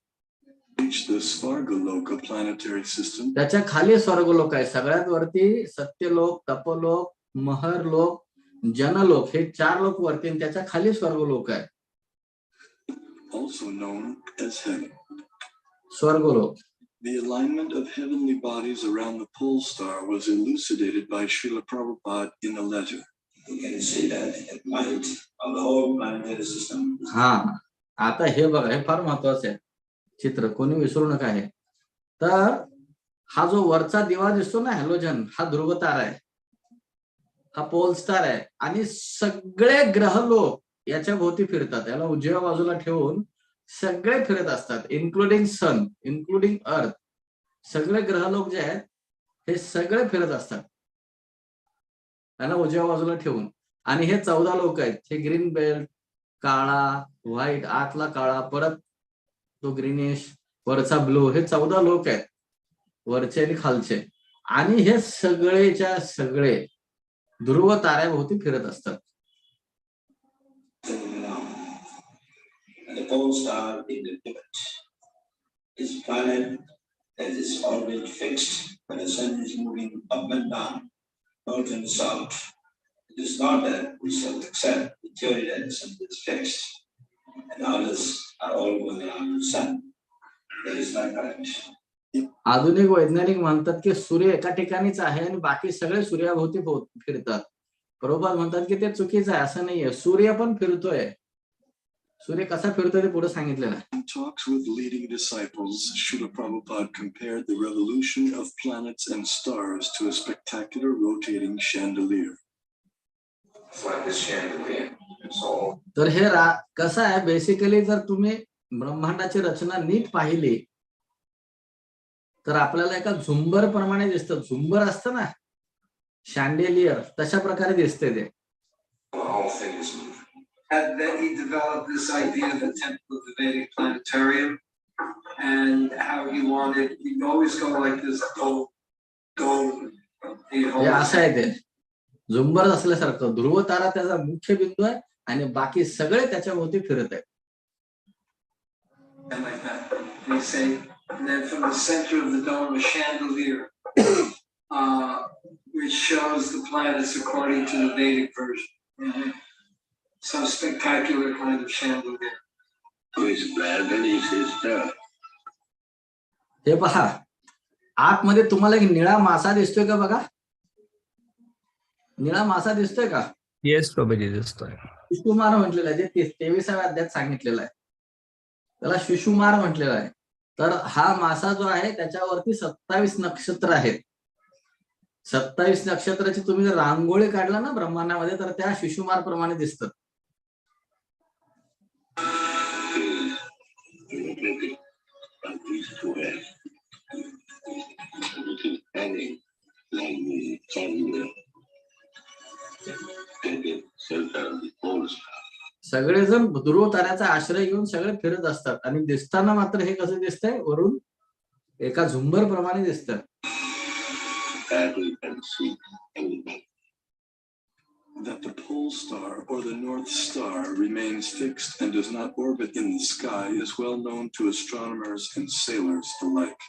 [SPEAKER 4] reach the Svargaloka planetary system.
[SPEAKER 3] त्याच्या खाली स्वर्गलोक आहे. सगळ्यात वरती सत्यलोक, तपोलोक, महरलोक, जनलोक हे 4 लोक वरती आणि त्याच्या खाली स्वर्गलोक आहे.
[SPEAKER 4] Also known as heaven.
[SPEAKER 3] स्वर्गलोक.
[SPEAKER 4] The alignment of heavenly bodies around the pole star was elucidated by Srila Prabhupada in a letter.
[SPEAKER 10] You can see that at night of the whole planetary system.
[SPEAKER 3] हा, आता हे बघा, हे फार महत्वाचं आहे चित्र, कोणी विसरू नका. आहे तर हा जो वरचा दिवा दिसतो ना, हॅलोजन, हा ध्रुव तारा आहे, हा पोल स्टार आहे आणि सगळे ग्रह लोक याच्या भोवती फिरतात. याला उजव्या बाजूला ठेवून सगळे फिरत असतात, इन्क्लुडिंग सन, इन्क्लुडिंग अर्थ. सगळे ग्रह लोक जे आहेत हे सगळे फिरत असतात त्याला उजव्या बाजूला ठेवून. आणि हे 14 लोक आहेत. हे ग्रीन बेल्ट, काळा, व्हाईट, आतला काळा, परत तो ग्रीनिश, वरचा ब्लू, हे 14 लोक आहेत, वरचे आणि खालचे. आणि हे सगळेच्या सगळे ध्रुव ताऱ्याभोवती फिरत असतात.
[SPEAKER 10] And the pole star in the pivot. This planet has its orbit fixed, but the sun is moving up and down, north and south. It is not that we shall accept the theory that the sun is fixed and others are all going around the sun. That is not correct.
[SPEAKER 3] आधुनिक वैज्ञानिक म्हणतात की सूर्य एका ठिकाणीच आहे आणि बाकी सगळे सूर्याभोवती फिरतात. प्रभुपाद म्हणतात की ते चुकीचं आहे, असं नाहीये. सूर्य पण फिरतोय. सूर्य कसा फिरतोय ते पुढे सांगितलेलं आहे.
[SPEAKER 4] In talks with leading disciples, Srila Prabhupada compared the revolution of planets and stars to a spectacular rotating chandelier.
[SPEAKER 10] Like this chandelier. So
[SPEAKER 3] तर हे कसं आहे, बेसिकली जर तुम्ही ब्रह्मांडाची रचना नीट पाहिली तर आपल्याला एका झुंबर प्रमाणे दिसतं. झुंबर असतं ना, शॅन्डेलियर, तशा प्रकारे दिसते ते.
[SPEAKER 10] the whole thing is moving.
[SPEAKER 11] And then he developed this idea of the temple of the Vedic planetarium and how he wanted, he'd always go like this, go.
[SPEAKER 3] हे असं आहे, ते झुंबर असल्यासारखं. ध्रुव तारा त्याचा मुख्य बिंदू आहे आणि बाकी सगळे त्याच्या भोवती फिरत आहेत.
[SPEAKER 11] And like that. And he say, and then from the center of the dome, a chandelier, which shows the planets according to the Vedic version. Some spectacular kind of chandelier.
[SPEAKER 10] His brother is sister.
[SPEAKER 3] हे पहा, आतमध्ये तुम्हाला एक निळा मासा दिसतोय का? बघा, निळा मासा दिसतोय का?
[SPEAKER 5] येस प्रभुजी, दिसतोय.
[SPEAKER 3] शिशुमार म्हटलेलं आहे, जे 23व्या अध्यायात सांगितलेलं आहे, त्याला शिशुमार म्हटलेलं आहे. तर हा मासा जो आहे त्याच्यावरती 27 नक्षत्र आहेत. 27 नक्षत्राची तुम्ही जर रांगोळी काढला ना ब्रह्मांडामध्ये, तर त्या शिशुमार प्रमाणे दिसतात. सगळेजण ध्रुव ताऱ्याचा आश्रय घेऊन सगळे फिरत असतात आणि दिसताना मात्र हे कसं दिसतंय, वरून एका झुंबर प्रमाणे दिसतं.
[SPEAKER 4] That the pole star or the North Star remains fixed and does not orbit in the sky is well known to astronomers and sailors alike.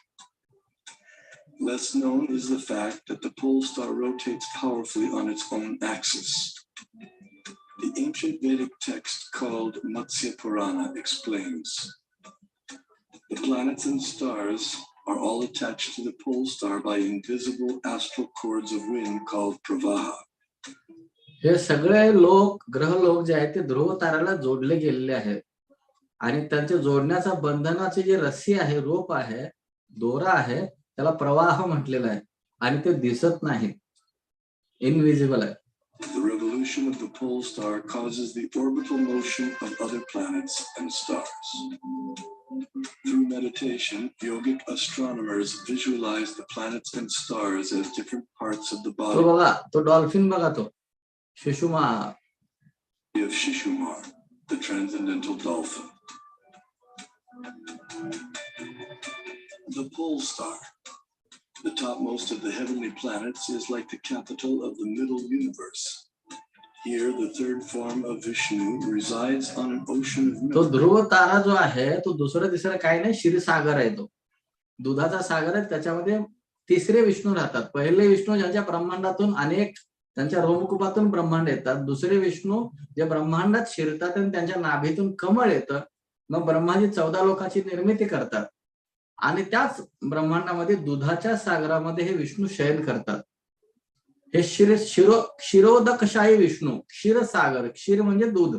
[SPEAKER 4] Less known is the fact that the pole star rotates powerfully on its own axis. The ancient Vedic text called Matsya Purana explains, the planets and stars are all attached to the pole star by invisible astral cords of wind called pravaha.
[SPEAKER 3] हे सगळे लोक, ग्रह लोक जे आहेत ते ध्रुव ताऱ्याला जोडले गेलेले आहेत आणि त्यांच्या जोडण्याचा बंधनाची जी रस्सी आहे, रोप आहे, दोरा आहे, त्याला प्रवाह म्हटलेला आहे आणि ते दिसत नाही, इनविजिबल आहे.
[SPEAKER 4] The position of the pole star causes the orbital motion of other planets and stars. Through meditation, yogic astronomers visualize the planets and stars as different parts of the
[SPEAKER 3] तो
[SPEAKER 4] body
[SPEAKER 3] बघा, तो dolphin बघा, तो Shishumar
[SPEAKER 4] of Shishumar, the transcendental dolphin. The pole star, the topmost of the heavenly planets, is like the capital of the middle universe. Here, the third form of Vishnu resides on an ocean of
[SPEAKER 3] तो
[SPEAKER 4] milk.
[SPEAKER 3] ध्रुव तारा जो आहे तो दुसरा तिसरा काही नाही, क्षीरसागर आहे. तो दुधाचा सागर आहे. त्याच्यामध्ये तिसरे विष्णू राहतात. पहिले विष्णू ज्यांच्या ब्रह्मांडातून अनेक, त्यांच्या रोमकुपातून ब्रह्मांड येतात. दुसरे विष्णू जे ब्रह्मांडात शिरतात आणि त्यांच्या नाभीतून कमळ येतं. मग ब्रह्माजी 14 लोकांची निर्मिती करतात आणि त्याच ब्रह्मांडामध्ये दुधाच्या सागरामध्ये हे विष्णू शयन करतात. हे क्षीरोदकशाही विष्णू, क्षीरसागर, क्षीर म्हणजे दूध.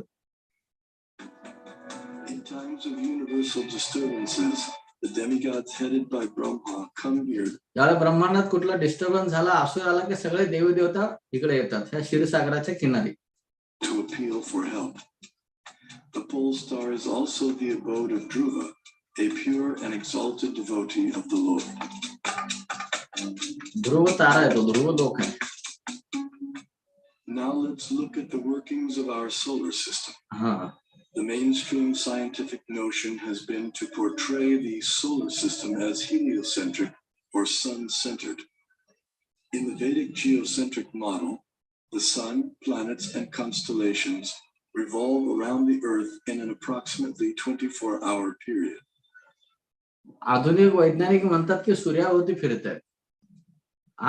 [SPEAKER 4] In times of universal disturbances, the demigods headed by Brahma come here
[SPEAKER 3] ज्यावेळेला ब्रह्मांडात कुठला डिस्टर्बन्स झाला, असुर आला की सगळे देवी देवता इकडे येतात, ह्या क्षीरसागराच्या किनारी.
[SPEAKER 4] to appeal for help. The pole star is also the abode of Dhruva, a pure and exalted devotee of the Lord.
[SPEAKER 3] ध्रुव तारा आहे, तो ध्रुव लोक आहे.
[SPEAKER 4] Now let's look at the workings of our solar system.
[SPEAKER 3] हा,
[SPEAKER 4] The mainstream scientific notion has been to portray the solar system as heliocentric or sun-centered. In the Vedic geocentric model, the sun, planets, and constellations revolve around the Earth in an approximately 24-hour period.
[SPEAKER 3] आधुनिक वैज्ञानिक म्हणतात की सूर्याभोवती फिरत आहेत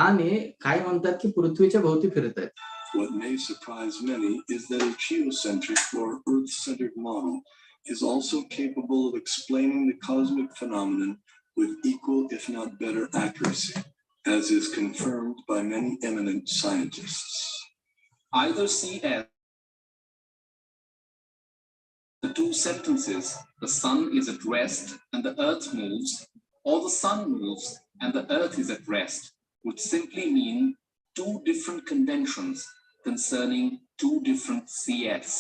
[SPEAKER 3] आणि काही म्हणतात की पृथ्वीच्या भोवती फिरत आहेत.
[SPEAKER 4] What may surprise many is that a geocentric or Earth-centered model is also capable of explaining the cosmic phenomenon with equal, if not better, accuracy, as is confirmed by many eminent scientists.
[SPEAKER 6] Either see as the two sentences, the sun is at rest and the earth moves, or the sun moves and the earth is at rest, would simply mean two different conventions concerning two different CFs.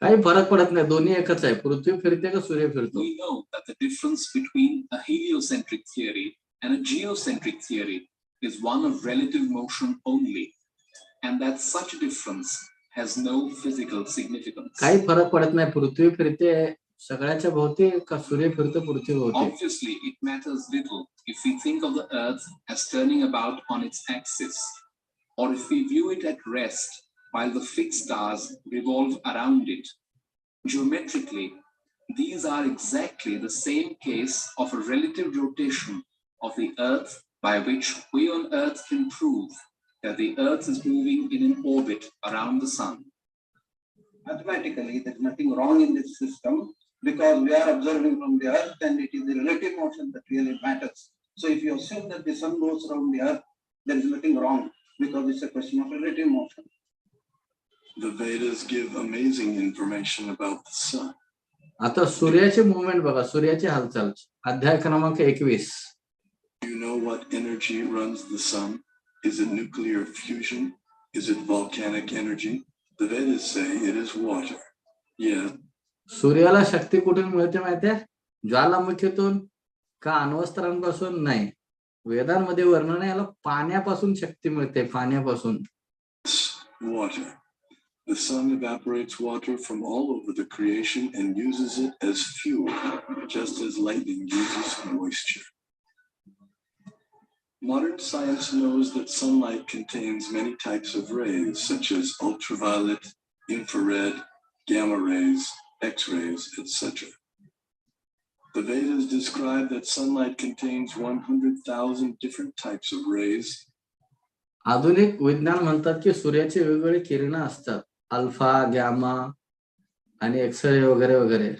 [SPEAKER 3] काही फरक पडत नाही, दोन्ही एकच आहे. पृथ्वी फिरते का सूर्य फिरतो.
[SPEAKER 6] We know that the difference between a heliocentric theory and a geocentric theory is one of relative motion only, and that such a difference has no physical significance.
[SPEAKER 3] काही फरक पडत नाही, पृथ्वी फिरते सगळ्याच्या भोवती का सूर्य फिरतो पृथ्वी भोवती.
[SPEAKER 6] Obviously, it matters little if we think of the earth as turning about on its axis, or if we view it at rest while the fixed stars revolve around it. Geometrically, these are exactly the same case of a relative rotation of the earth, by which we on earth can prove that the earth is moving in an orbit around the sun.
[SPEAKER 10] Mathematically, there is nothing wrong in this system because we are observing from the earth and it is the relative motion that really matters. So if you assume that the sun goes around the earth, there is nothing wrong because it's a question of relative motion.
[SPEAKER 4] The Vedas give amazing information about the sun.
[SPEAKER 3] आता सूर्याचे movement बघा, सूर्याची हालचाल, अध्याय क्रमांक 21.
[SPEAKER 4] Do you know what energy runs the sun? Is it nuclear fusion? Is it volcanic energy? The Vedas say it is water. Yeah.
[SPEAKER 3] सूर्याला शक्ती कुठून मिळते माहितीये? ज्वालामुखीतून का अण्वस्त्रांपासून? नाही, वेदांमध्ये वर्णन आहे, याला पाण्यापासून शक्ती मिळते, पाण्यापासून.
[SPEAKER 4] Water. The sun evaporates water from all over the creation and uses it as fuel, just as lightning uses moisture. Modern science knows that sunlight contains many types of rays, such as ultraviolet, infrared, gamma rays, X-rays, etc. The Vedas describe that sunlight contains 100,000 different types of rays.
[SPEAKER 3] आधुनिक विज्ञान म्हणतात की सूर्याचे वेगवेगळे किरण असतात, alpha, gamma आणि x ray वगैरे वगैरे.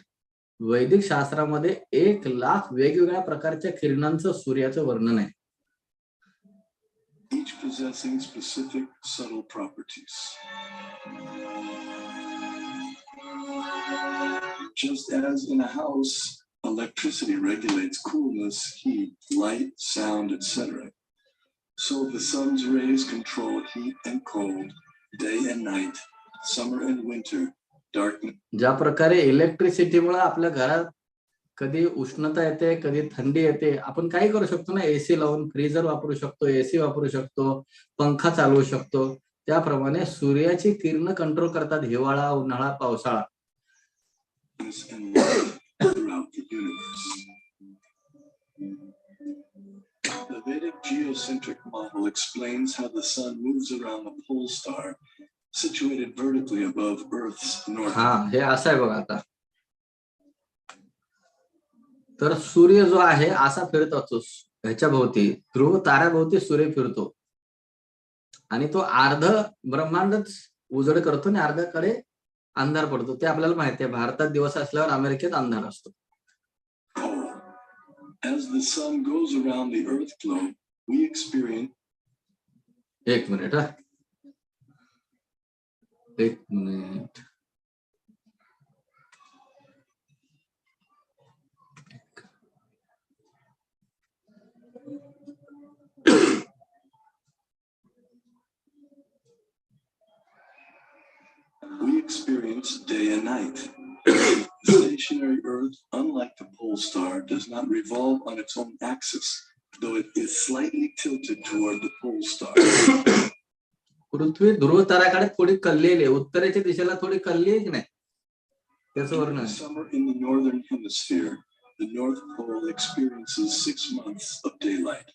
[SPEAKER 3] वैदिक शास्त्रामध्ये 1,00,000 वेगवेगळ्या प्रकारच्या किरणांचं सूर्याचं वर्णन आहे.
[SPEAKER 4] Each possessing specific subtle properties. Just as in a house, electricity regulates coolness, heat, light, sound, etc. So the sun's rays control heat and cold day and night, summer and winter, darkness.
[SPEAKER 3] ज्या प्रकारे इलेक्ट्रिसिटीमुळे आपल्या घरात कधी उष्णता येते, कधी थंडी येते, आपण काही करू शकतो ना, एसी लावून फ्रीजर वापरू शकतो, एसी वापरू शकतो, पंखा चालवू शकतो. त्याप्रमाणे सूर्याची किरण कंट्रोल करतात हिवाळा, उन्हाळा, पावसाळा.
[SPEAKER 4] And light throughout the universe. The Vedic geocentric model explains how the sun moves around the pole star situated vertically above Earth's north.
[SPEAKER 3] हा, हे असं आहे बघा आता. तर सूर्य जो आहे असा फिरत असतो ह्याच्या भोवती, ध्रुव ताऱ्याभोवती सूर्य फिरतो आणि तो अर्ध ब्रह्मांडच उजड करतो आणि अर्ध्याकडे अंधार पडतो. ते आपल्याला माहिती आहे. भारतात दिवस असल्यावर अमेरिकेत अंधार असतो.
[SPEAKER 4] As the sun goes around the Earth globe, we experience.
[SPEAKER 3] एक minute.
[SPEAKER 4] We experience day and night. The stationary Earth, unlike the pole star, does not revolve on its own axis, though it is slightly tilted toward the pole star.
[SPEAKER 3] पृथ्वी ध्रुव ताऱ्याकडे थोडी कललेली आहे, उत्तरेच्या दिशेला थोडी कलली आहे की नाही, त्याचं वर्णन.
[SPEAKER 4] Summer in the northern hemisphere, the North Pole experiences 6 months of daylight.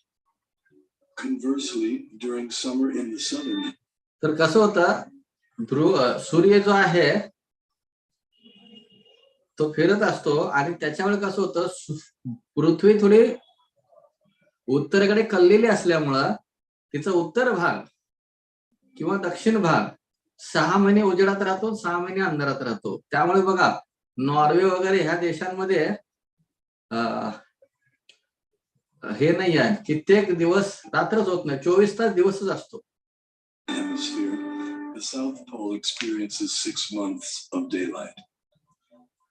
[SPEAKER 4] Conversely, during summer in the southern.
[SPEAKER 3] तर कसं होतं, ध्रुव सूर्य जो आहे तो फिरत असतो आणि त्याच्यामुळे कसं होतं, पृथ्वी थोडी उत्तरेकडे कललेली असल्यामुळं तिचा उत्तर भाग किंवा दक्षिण भाग 6 महिने उजेडात राहतो, 6 महिने अंधारात राहतो. त्यामुळे बघा, नॉर्वे वगैरे ह्या देशांमध्ये हे नाही आहे, कित्येक दिवस रात्रच होत नाही, 24 तास दिवसच असतो.
[SPEAKER 4] Hemisphere, the South Pole experiences 6 months of daylight.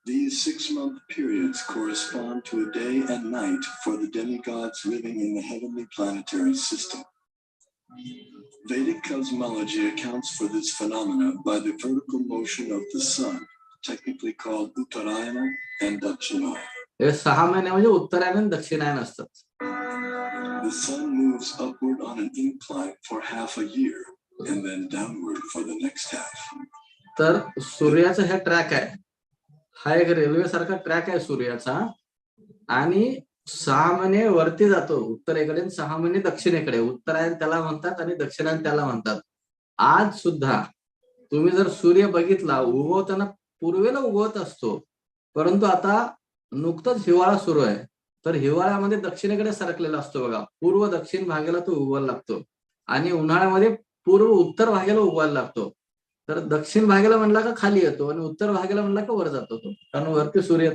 [SPEAKER 4] These 6-month periods correspond to a day and night for the demigods living in the heavenly planetary system. Vedic cosmology accounts for this phenomena by the vertical motion of the sun, technically called Uttarayana and Dakshina.
[SPEAKER 3] हे 6 महिने म्हणजे उत्तरायण आणि दक्षिणायन असतात.
[SPEAKER 4] The sun moves upward on an incline for half a year and then downward for the next half.
[SPEAKER 3] तर सूर्याचा हे track आहे, हा एक रेल्वे सारखा ट्रॅक आहे सूर्याचा, आणि 6 महिने वरती जातो उत्तरेकडे, 6 महिने दक्षिणेकडे. उत्तरायण त्याला म्हणतात आणि दक्षिणायन त्याला म्हणतात. आज सुद्धा तुम्ही जर सूर्य बघितला, उगवताना पूर्वेला उगवत असतो, परंतु आता नुकतंच हिवाळा सुरू आहे, तर हिवाळ्यामध्ये दक्षिणेकडे सरकलेला असतो बघा, पूर्व दक्षिण भागाला तो उगवायला लागतो, आणि उन्हाळ्यामध्ये पूर्व उत्तर भागाला उगवायला लागतो. तर दक्षिण भागाला म्हणला का खाली येतो आणि उत्तर भागाला म्हणला का वर जातो तो, कारण वरती सूर्य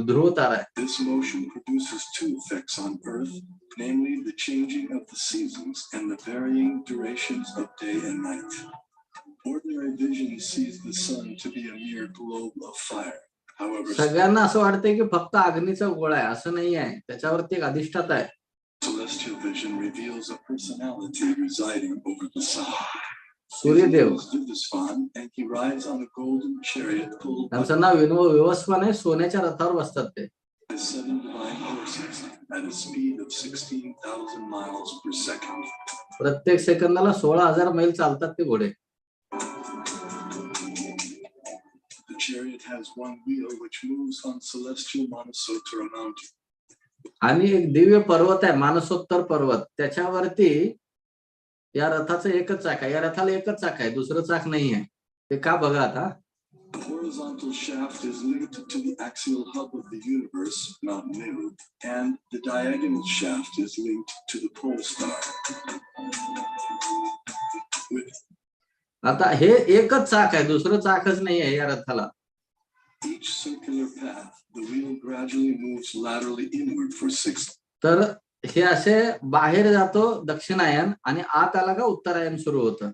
[SPEAKER 3] ध्रुव तारा आहे.
[SPEAKER 4] This motion produces 2 effects on Earth, namely the changing of the seasons and the varying durations of day and night. Ordinary vision sees the sun to be a mere globe of fire. However,
[SPEAKER 3] सगळ्यांना असं वाटतंय की फक्त अग्नीचा गोळा आहे, असं नाही आहे, त्याच्यावरती एक अधिष्ठाता आहे.
[SPEAKER 4] celestial vision reveals a personality residing over the sun.
[SPEAKER 3] Suryadev,
[SPEAKER 4] And he rides on a golden chariot pulled by
[SPEAKER 3] त्यांचं नाव विवस्वान आहे, सोन्याच्या रथावर बसतात ते.
[SPEAKER 4] 7 divine horses at a speed of 16,000 miles per second.
[SPEAKER 3] प्रत्येक सेकंदाला 16,000 मैल चालतात ते घोडे.
[SPEAKER 4] The chariot has one wheel which moves on celestial Manasottara mountain.
[SPEAKER 3] आणि एक दिव्य पर्वत आहे, मानसोत्तर पर्वत, त्याच्यावरती या रथाचं एकच चाक आहे. या रथाला एकच चाक आहे, दुसरं चाक नाही आहे. ते का बघा आता.
[SPEAKER 4] The horizontal shaft is linked to the axial hub of the universe, Mount Meru, and the diagonal shaft is linked to the pole star.
[SPEAKER 3] आता हे एकच चाक आहे, दुसरं चाकच नाही आहे या रथाला.
[SPEAKER 4] Each circular path, the wheel gradually moves laterally inward for 6.
[SPEAKER 3] तर हे असे बाहेर जातो दक्षिणायन आणि आत आला का उत्तरायण सुरू होतं.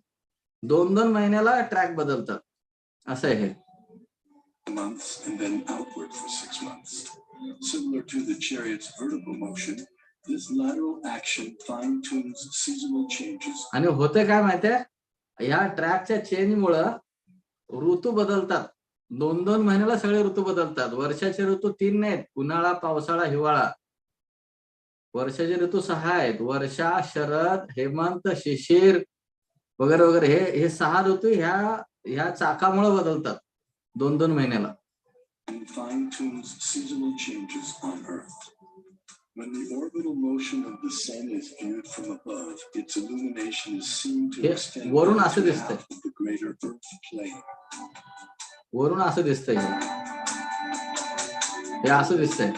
[SPEAKER 3] 2-2 महिन्याला ट्रॅक बदलतात, असं आहे हे.
[SPEAKER 4] Months and then outward for 6 months. Similar to the chariot's vertical motion, this lateral action fine-tunes seasonal changes.
[SPEAKER 3] आणि होते काय माहितीये, या ट्रॅकच्या चेंजमुळं ऋतू बदलतात. 2-2 महिन्याला सगळे ऋतू बदलतात. वर्षाचे ऋतू 3 नाहीत, उन्हाळा, पावसाळा, हिवाळा. वर्षाचे ऋतू 6 आहेत, वर्षा, शरद, हेमंत, शिशिर वगैरे वगैरे. हे 6 ऋतू ह्या चाकामुळे बदलतात 2-2 महिन्याला.
[SPEAKER 4] And fine-tunes seasonal changes on Earth. When the orbital motion of the sun is viewed from above, its illumination is seen to extend
[SPEAKER 3] वरून
[SPEAKER 4] out
[SPEAKER 3] असं
[SPEAKER 4] to
[SPEAKER 3] दिसतंय.
[SPEAKER 4] half of the greater Earth plane.
[SPEAKER 3] वरून असं दिसतंय. हे असं दिसतंय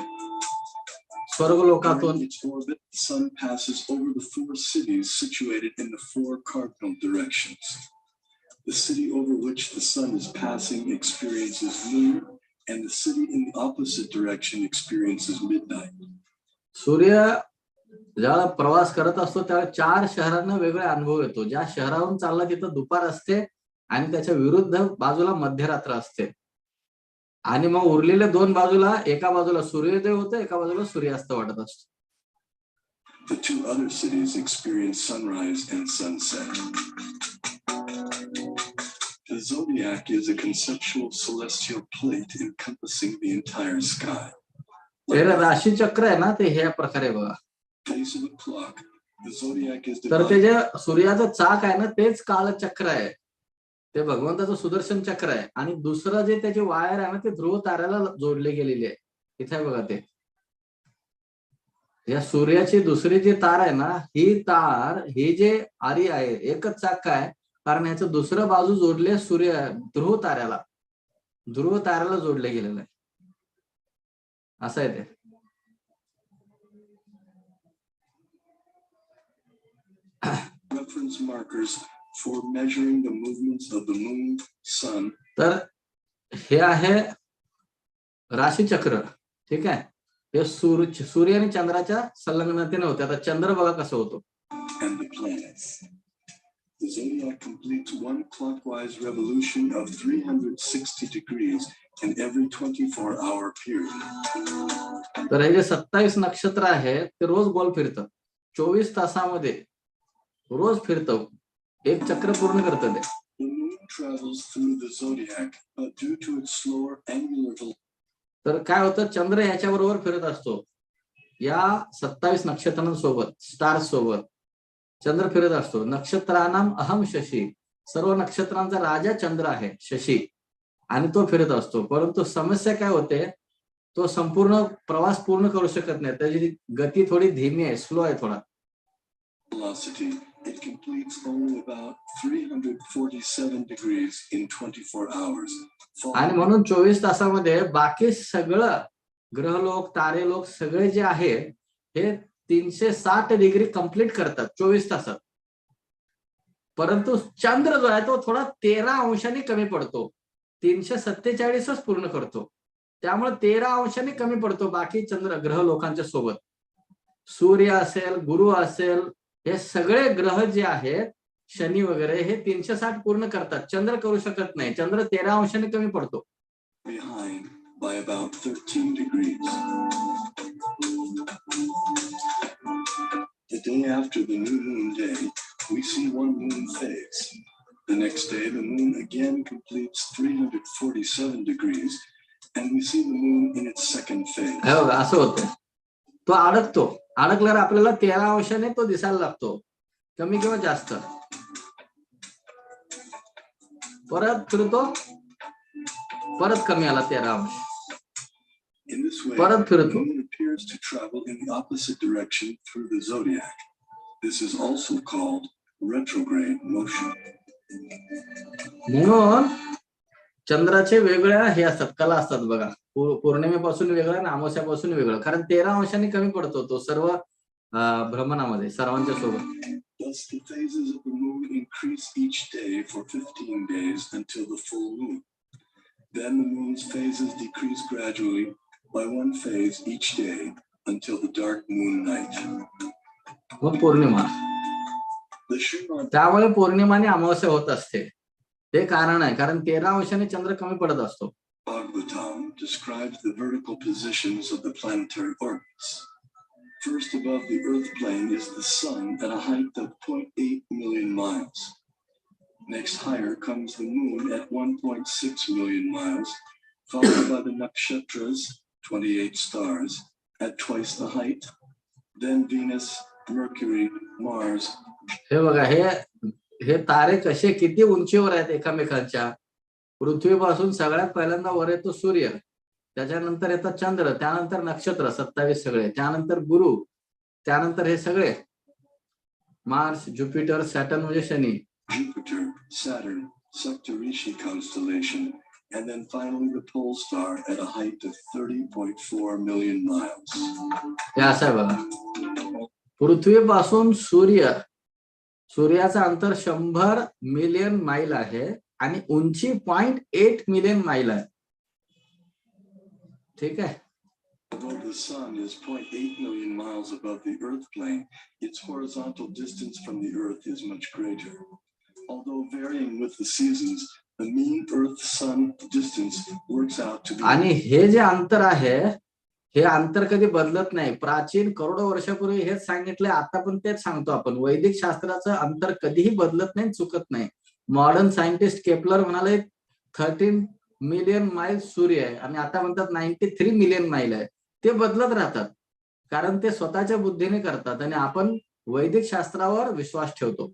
[SPEAKER 3] स्वर्ग लोकातून.
[SPEAKER 4] During its orbit, the sun passes over the 4 cities situated in the 4 cardinal directions. The city over which the sun is passing experiences noon, and the city in the opposite direction experiences midnight.
[SPEAKER 3] सूर्य ज्यावेळेला प्रवास करत असतो त्यावेळेला 4 शहरांना वेगळा अनुभव येतो. ज्या शहरावरून चालला तिथं दुपार असते आणि त्याच्या विरुद्ध बाजूला मध्यरात्र असते. आणि मग उरलेल्या 2 बाजूला, एका बाजूला सूर्योदय होतो, एका बाजूला सूर्यास्त वाटत असतो.
[SPEAKER 4] The 2 other cities experience sunrise and sunset. The zodiac is a conceptual celestial plate encompassing the entire sky.
[SPEAKER 3] ते राशी चक्र आहे ना, ते ह्या प्रकारे बघा.
[SPEAKER 4] Face of a clock, the zodiac is
[SPEAKER 3] तर ते
[SPEAKER 4] divided.
[SPEAKER 3] जे सूर्याचं चाक आहे ना, तेच कालचक्र आहे. ते भगवंताचं सुदर्शन चक्र आहे. आणि दुसरं जे त्याची वायर आहे ना, ते ध्रुव ताऱ्याला जोडले गेलेली आहे. इथे बघा, ते या सूर्याची दुसरी जी तार आहे ना, ही तार, हे जे आरी आहे, एकच चाक आहे, कारण ह्याचं दुसरं बाजू जोडले ध्रुव ताऱ्याला जोडले गेलेलं आहे. असं आहे ते.
[SPEAKER 4] Reference markers for measuring the movements of the moon, sun.
[SPEAKER 3] तर हे आहे राशी चक्र. ठीक आहे. हे सूर्य आणि चंद्राच्या संलग्नतेने होते. आता चंद्र बघा कसं होतो.
[SPEAKER 4] And the planets. The zodiac completes one clockwise revolution of 360 degrees in every 24-hour period.
[SPEAKER 3] तर हे जे 27 नक्षत्र आहेत ते रोज गोल फिरतात. 24 तासामध्ये रोज फिरतं. एक चक्र पूर्ण करतं ते.
[SPEAKER 4] The moon travels through the zodiac, but due to its slower angular velocity.
[SPEAKER 3] तर काय होतं, चंद्र ह्याच्या बरोबर फिरत असतो. या 27 नक्षत्रांसोबत, स्टार्स सोबत चंद्र फिरत असतो. नक्षत्रानाम अहम शशी, सर्व नक्षत्रांचा राजा चंद्र आहे, शशी, आणि तो फिरत असतो. परंतु समस्या काय होते, तो संपूर्ण प्रवास पूर्ण करू शकत नाही. त्याची गती थोडी धीमी आहे, स्लो आहे थोडा.
[SPEAKER 4] Velocity, it completes only about 347 degrees in 24 hours.
[SPEAKER 3] आणि म्हणून 24 तासामध्ये बाकी सगळं ग्रहलोक, तारेलोक सगळे जे आहे हे 360 डिग्री कंप्लीट करतात 24 तासात. परंतु चंद्र जो आहे तो थोडा 13 अंशांनी कमी पडतो. 347च पूर्ण करतो. त्यामुळे 13 अंशांनी कमी पडतो बाकी चंद्र ग्रह लोकांच्या सोबत. सूर्य असेल, गुरु असेल, हे सगळे ग्रह जे आहेत, शनी वगैरे, हे 360 पूर्ण करतात. चंद्र करू शकत नाही. चंद्र 13 अंशांनी कमी पडतो.
[SPEAKER 4] Behind by about 13 degrees. The day after the new moon day, we see one moon phase. The next day, the moon again completes 347 degrees, and we see the moon in its second phase.
[SPEAKER 3] असं होतं. तो अडकतो. अडकल्यावर आपल्याला 13 अंशाने तो दिसायला लागतो, कमी किंवा जास्त. परत फिरतो, परत कमी आला 13 अंश.
[SPEAKER 4] In this way,
[SPEAKER 3] परत
[SPEAKER 4] the
[SPEAKER 3] फिरतो.
[SPEAKER 4] moon appears to travel in the opposite direction through the zodiac. This is also called retrograde motion.
[SPEAKER 3] म्हणून चंद्राचे वेगळ्या हे असतात, कला असतात बघा. पौर्णिमेपासून वेगळं आणि अमावस्यापासून वेगळं, कारण 13 अंशांनी कमी पडतो तो सर्व भ्रमणामध्ये सर्वांच्या सोबत.
[SPEAKER 4] Thus, the phases of the moon increase each day for 15 days until the full moon. Then the moon's phases decrease gradually by one phase each day until the dark moon night.
[SPEAKER 3] मग पौर्णिमा.
[SPEAKER 4] The Srimad
[SPEAKER 3] त्यामुळे पौर्णिमा आणि अमावस्या होत असते. ते कारण आहे, कारण 13 अंशाने चंद्र कमी पडत असतो.
[SPEAKER 4] Bhagavatam describes the vertical positions of the planetary orbits. First above the Earth plane is the Sun at a height of 0.8 million miles. Next higher comes the moon at 1.6 million miles, followed by the nakshatras, 28 stars, at twice the height, then Venus, Mercury, Mars.
[SPEAKER 3] हे बघा, हे तारे कसे किती उंचीवर आहेत एकमेकांच्या. पृथ्वीपासून सगळ्यात पहिल्यांदा वर येतो सूर्य, त्याच्यानंतर येतात चंद्र, त्यानंतर नक्षत्र 27 सगळे, त्यानंतर गुरु, त्यानंतर हे सगळे मार्स, ज्युपिटर, सॅटर्न म्हणजे Shani,
[SPEAKER 4] Jupiter, Saturn, Saptarishi constellation, and then finally the pole star at a height of 30.4 million miles.
[SPEAKER 3] हे असं आहे बघा. पृथ्वीपासून सूर्याचं अंतर 100 मिलियन मैल आहे आणि उंची 0.8 मिलियन मैल आहे. ठीक आहे.
[SPEAKER 4] Although the sun is 0.8 million miles above the earth plane, its horizontal distance from the earth is much greater. Although varying with the seasons, the mean earth-sun distance works out to be.
[SPEAKER 3] आणि हे जे अंतर आहे, हे अंतर कधी बदलत नाही. प्राचीन करोडो वर्षापूर्वी हेच सांगितलंय, आता पण तेच सांगतो आपण. वैदिक शास्त्राचं अंतर कधीही बदलत नाही, चुकत नाही. मॉडर्न सायंटिस्ट केपलर म्हणाले 13 मिलियन माइल सूर्य आहे आणि आता म्हणतात 93 मिलियन माइल आहे. ते बदलत राहतात कारण ते स्वतःच्या बुद्धीने करतात आणि आपण वैदिक शास्त्रावर विश्वास ठेवतो.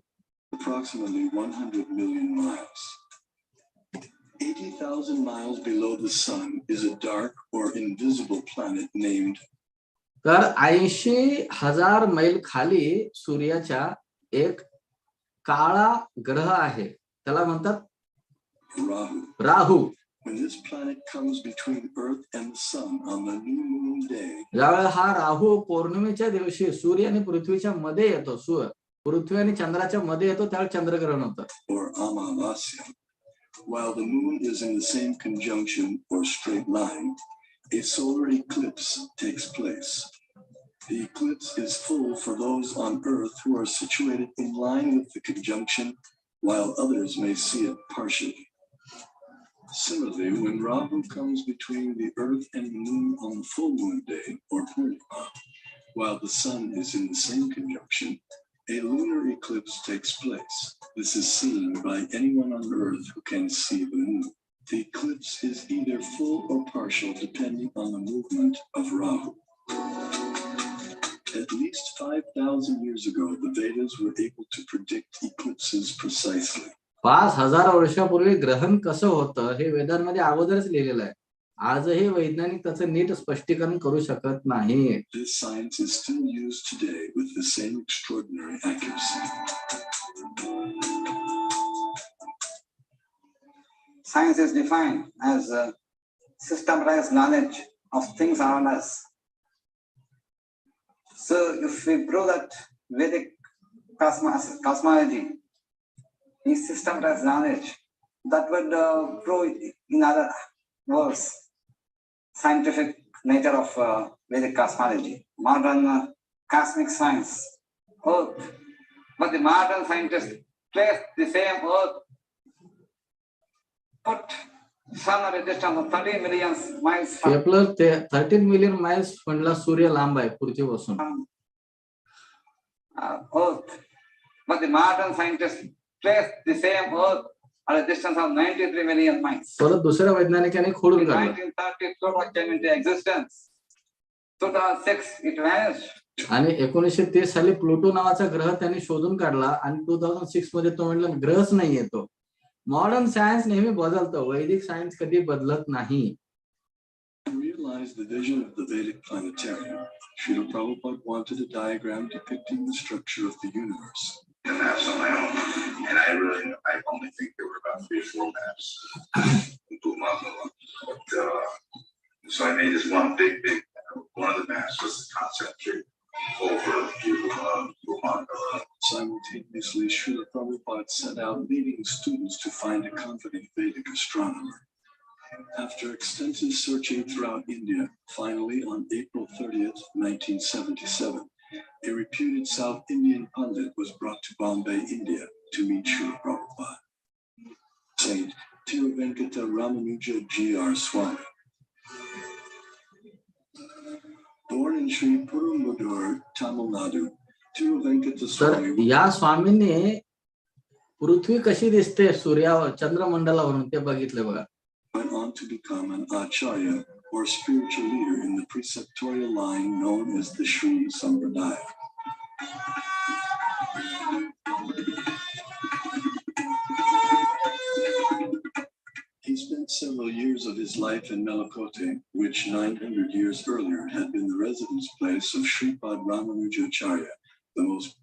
[SPEAKER 4] Approximately 100 million miles. 80,000 miles below the sun is a dark or invisible planet named.
[SPEAKER 3] तर 80,000 मैल खाली सूर्याच्या एक काळा ग्रह आहे, त्याला म्हणतात राहू.
[SPEAKER 4] When this planet comes between Earth and the sun on the new moon day.
[SPEAKER 3] ज्यावेळेला हा राहू पौर्णिमेच्या दिवशी सूर्य आणि पृथ्वीच्या मध्ये येतो, पृथ्वी आणि चंद्राच्या मध्ये येतो, त्यावेळेला चंद्रग्रहण होतं.
[SPEAKER 4] Or Amavasya. While the moon is in the same conjunction or straight line, a solar eclipse takes place. The eclipse is full for those on Earth who are situated in line with the conjunction, while others may see it partially. Similarly, when Rahu comes between the Earth and the moon on the full moon day or Purnima, while the sun is in the same conjunction, a lunar eclipse takes place. This is seen by anyone on Earth who can see the moon. The eclipse is either full or partial depending on the movement of Rahu. At least 5,000 years ago, the Vedas were able to predict eclipses precisely.
[SPEAKER 3] 5,000 वर्षापूर्वी ग्रहण कसं होतं हे वेदांमध्ये अगोदरच लिहिलेलं आहे. आजही वैज्ञानिक त्याचं नीट स्पष्टीकरण करू शकत नाही.
[SPEAKER 4] This science is still used today with the same extraordinary accuracy.
[SPEAKER 8] Science is defined as a systematized knowledge of things around us. So if we prove that Vedic cosmology is systematized knowledge, that would prove, in other words, scientific nature of Vedic cosmology, modern cosmic science, Earth. But the modern scientists place the same Earth, put sun at a distance of 30 million miles from
[SPEAKER 3] Kepler 13 million miles म्हणला सूर्य लांब आहे पृथ्वीपासून.
[SPEAKER 8] Earth. But the modern scientists place the same Earth at a distance of 93 million miles.
[SPEAKER 3] परत दुसऱ्या वैज्ञानिकाने खोडून काढलं.
[SPEAKER 8] 1930 Pluto came into existence. 2006 it vanished.
[SPEAKER 3] आणि 1930 साली प्लुटो नावाचा ग्रह त्यांनी शोधून काढला आणि 2006 मध्ये तो म्हणला ग्रहच नाही येतो. मॉडर्न सायन्स नेहमी बदलतं, वैदिक सायन्स कधी बदलत नाही.
[SPEAKER 4] To realize the vision of the Vedic planetarium, Srila Prabhupada wanted a diagram depicting the structure of the universe.
[SPEAKER 7] And maps on my own, and I only think there were about 3 or 4 maps. But, so I made this one big, one of the maps was the concept tree over Bhumandala.
[SPEAKER 4] Simultaneously, Srila Prabhupada set out leading students to find a competent Vedic astronomer. After extensive searching throughout India, finally on April 30th, 1977, a reputed South Indian pundit was brought to Bombay, India to meet Srila Prabhupada. Saint Tiruvenkata Ramanuja G.R. Swami. Born in Sri Perumbudur, Tamil Nadu, Tiruvenkata
[SPEAKER 3] तर
[SPEAKER 4] Swami.
[SPEAKER 3] या स्वामींनी पृथ्वी कशी दिसते सूर्यावर चंद्रमंडलावरून ते बघितलं बघा.
[SPEAKER 4] Went on to become an acharya or spiritual leader in the preceptorial line known as the Sri Sampradaya. He spent several years of his life in Melakote, which 900 years earlier had been the residence place of Shripad Ramanujacharya, the most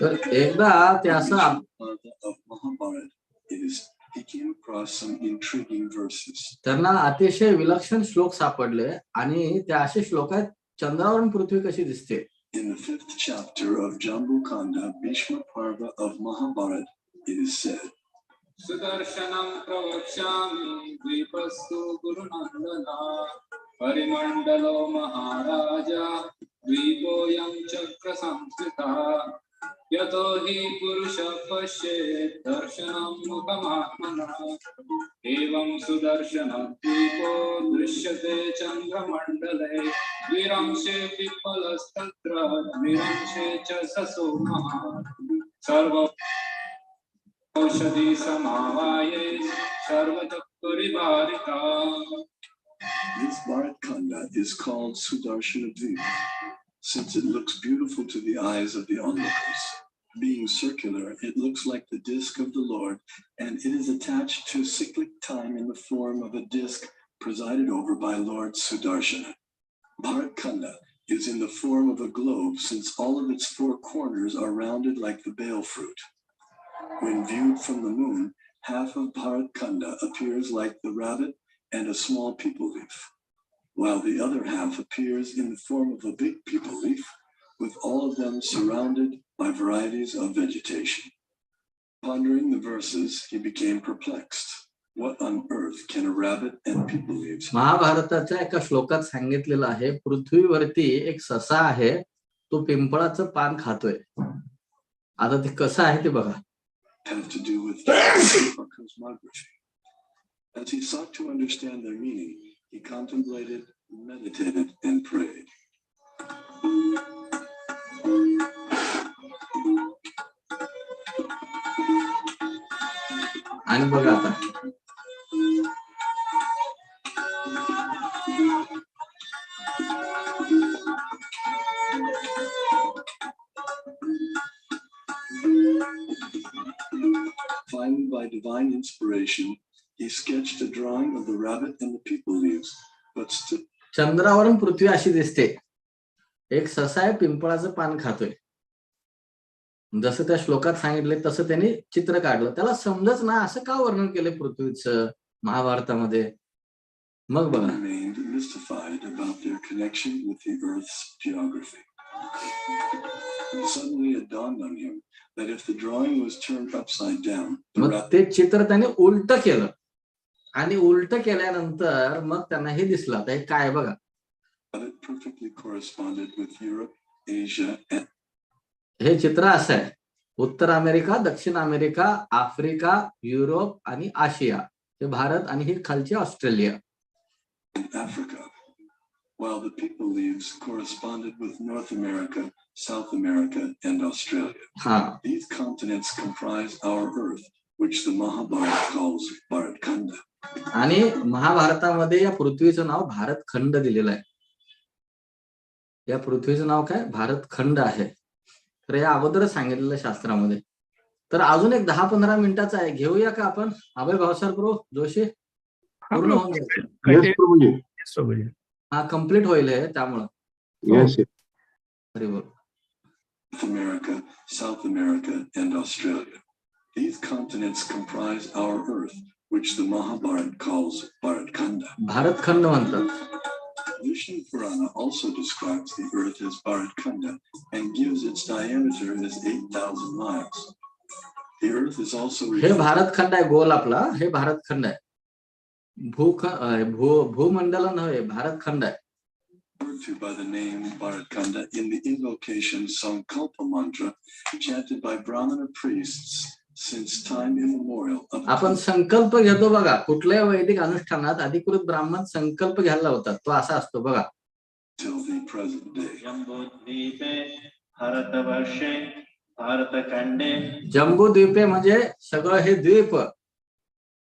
[SPEAKER 3] तर एकदा ते असं
[SPEAKER 4] of Mahabharata. He came across some intriguing verses.
[SPEAKER 3] त्यांना अतिशय विलक्षण श्लोक सापडले आणि ते असे श्लोक आहेत चंद्रावरून पृथ्वी कशी दिसते.
[SPEAKER 4] In the 5th chapter of Jambukanda, Bhishma Parva of Mahabharata, it is said,
[SPEAKER 12] Sudarshanam pravakshami dvipastu gurunandana parimandalo maharaja dvipoyam chakra samskrita yato hi purusha pashyet darshanam mukhamatmana evam sudarshana dvipo drishyate chandramandale viramshe pipalastatra viramshe cha sasomah sarva औषधि समावाये सर्वचक्रिवारिता.
[SPEAKER 4] This Bharat is called Sudarshana Dvipa, since it looks beautiful to the eyes of the onlookers. Being circular, it looks like the disc of the Lord, and it is attached to cyclic time in the form of a disc presided over by Lord Sudarshana. Bharat is in the form of a globe, since all of its four corners are rounded like the bale fruit. When viewed from the moon, half of Bharat appears like the rabbit and a small peepal leaf, while the other half appears in the form of a big peepal leaf, with all of them surrounded by varieties of vegetation. Pondering the verses, he became perplexed. What on earth can a rabbit and peepal leaves?
[SPEAKER 3] महाभारताच्या एका श्लोकात सांगितलेलं आहे पृथ्वीवरती एक ससा आहे तो पिंपळाचं पान खातोय. आता ते कसं आहे ते बघा.
[SPEAKER 4] Have to do with cosmography. As he sought to understand their meaning, he contemplated, meditated, and prayed.
[SPEAKER 3] आणि बघा आता
[SPEAKER 4] Finally, by divine inspiration, he sketched a drawing of the rabbit and the peepal leaves, but still.
[SPEAKER 3] चंद्रावरून पृथ्वी अशी दिसते. एक ससा आहे पिंपळाचं पान खातोय. जसं त्या श्लोकात सांगितले तसं त्यांनी चित्र काढलं. त्याला समजच ना असं का वर्णन केलं पृथ्वीचं महाभारतामध्ये. मग बघा
[SPEAKER 4] Remained mystified about their connection with the Earth's geography. Suddenly it dawned on him that if the drawing was turned upside down,
[SPEAKER 3] मग ते चित्र त्याने उलट केलं आणि उलट केल्यानंतर मग त्यांना हे दिसलं. आता हे काय बघा.
[SPEAKER 4] it perfectly corresponded with Europe, Asia, and
[SPEAKER 3] हे चित्र असं आहे. उत्तर अमेरिका, दक्षिण अमेरिका, आफ्रिका, युरोप आणि आशिया हे भारत आणि ही खालची Australia.
[SPEAKER 4] Africa, while the peepal leaves corresponded with North America, South America, and Australia. These continents comprise our Earth, which the Mahabharata calls Bharatkhanda.
[SPEAKER 3] आणि महाभारतामध्ये या पृथ्वीचं नाव भारत खंड दिलेलं आहे. या पृथ्वीचं नाव काय भारत खंड आहे. तर या अगोदरच सांगितलेलं शास्त्रामध्ये. तर अजून एक 10-15 मिनिटाचा आहे. घेऊया का आपण अभय भावसार प्रभू जोशी. पूर्ण होऊन जाईल. हा कम्प्लीट होईल त्यामुळं.
[SPEAKER 4] North America, South America, and Australia. These continents comprise our Earth, which the Mahabharata calls Bharatkhanda.
[SPEAKER 3] Bharatkhanda म्हणतात.
[SPEAKER 4] Vishnu Purana also describes the Earth as Bharatkhanda and gives its diameter as 8,000 miles. The earth is also
[SPEAKER 3] हे
[SPEAKER 4] referred
[SPEAKER 3] Bharat खंड आहे, गोल आपला हे भारत खंड आहे. भूमंडल नव्हे, भारत खंड आहे.
[SPEAKER 4] to by the name Bharatkhanda in the invocation Sankalpa mantra chanted by Brahmana priests since time immemorial.
[SPEAKER 3] आपण संकल्प घेतो बघा, कुठल्याही वैदिक अनुष्ठानात अधिकृत ब्राह्मण संकल्प घ्यायला लावतात, तो असा असतो बघा.
[SPEAKER 4] Till the present day.
[SPEAKER 3] जम्बूद्वीपे म्हणजे सगळं हे द्वीप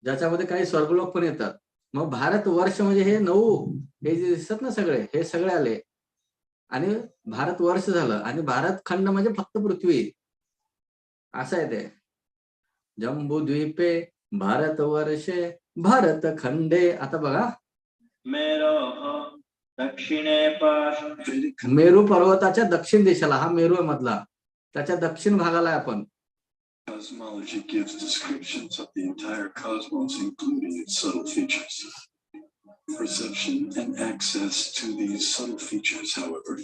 [SPEAKER 3] ज्याच्यामध्ये काही स्वर्गलोक पण येतात. मग भारत वर्ष म्हणजे हे 9 हे जे दिसतात ना सगळे, हे सगळे आले आणि भारत वर्ष झालं. आणि भारत खंड म्हणजे फक्त पृथ्वी असं आहे ते. जम्बूद्वीपे भारत वर्षे भारत खंडे. आता बघा, मेरू पर्वताच्या दक्षिण दिशेला, हा मेरू आहे मधला, त्याच्या दक्षिण भागाला आहे आपण.
[SPEAKER 4] Cosmology gives descriptions of the entire cosmos, including its subtle features. Perception and access to these subtle features, however,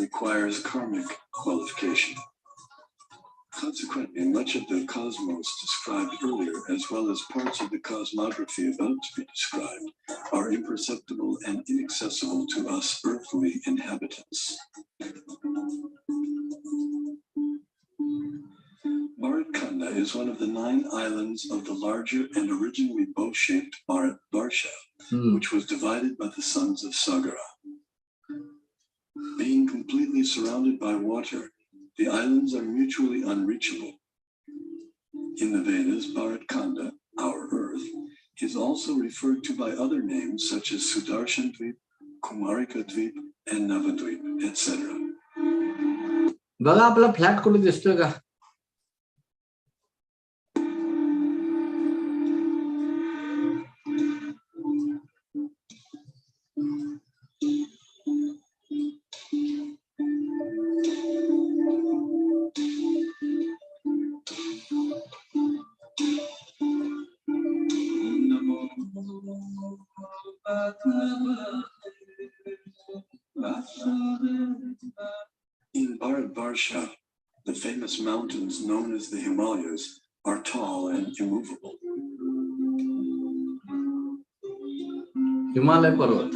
[SPEAKER 4] requires karmic qualification. Consequently, much of the cosmos described earlier, as well as parts of the cosmography about to be described, are imperceptible and inaccessible to us earthly inhabitants. Bharatkhanda is one of the 9 islands of the larger and originally bow-shaped Bharatvarsha, which was divided by the sons of Sagara. Being completely surrounded by water, the islands are mutually unreachable. In the Vedas, Bharatkhanda, our earth, is also referred to by other names such as Sudarshan Dvip, Kumarika Dvip, and Navadvip, etc.
[SPEAKER 3] बघा आपला flat कुठे दिसतोय का?
[SPEAKER 4] In Bharatvarsha, the famous mountains known as the Himalayas are tall and immovable.
[SPEAKER 3] Himalaya पर्वत.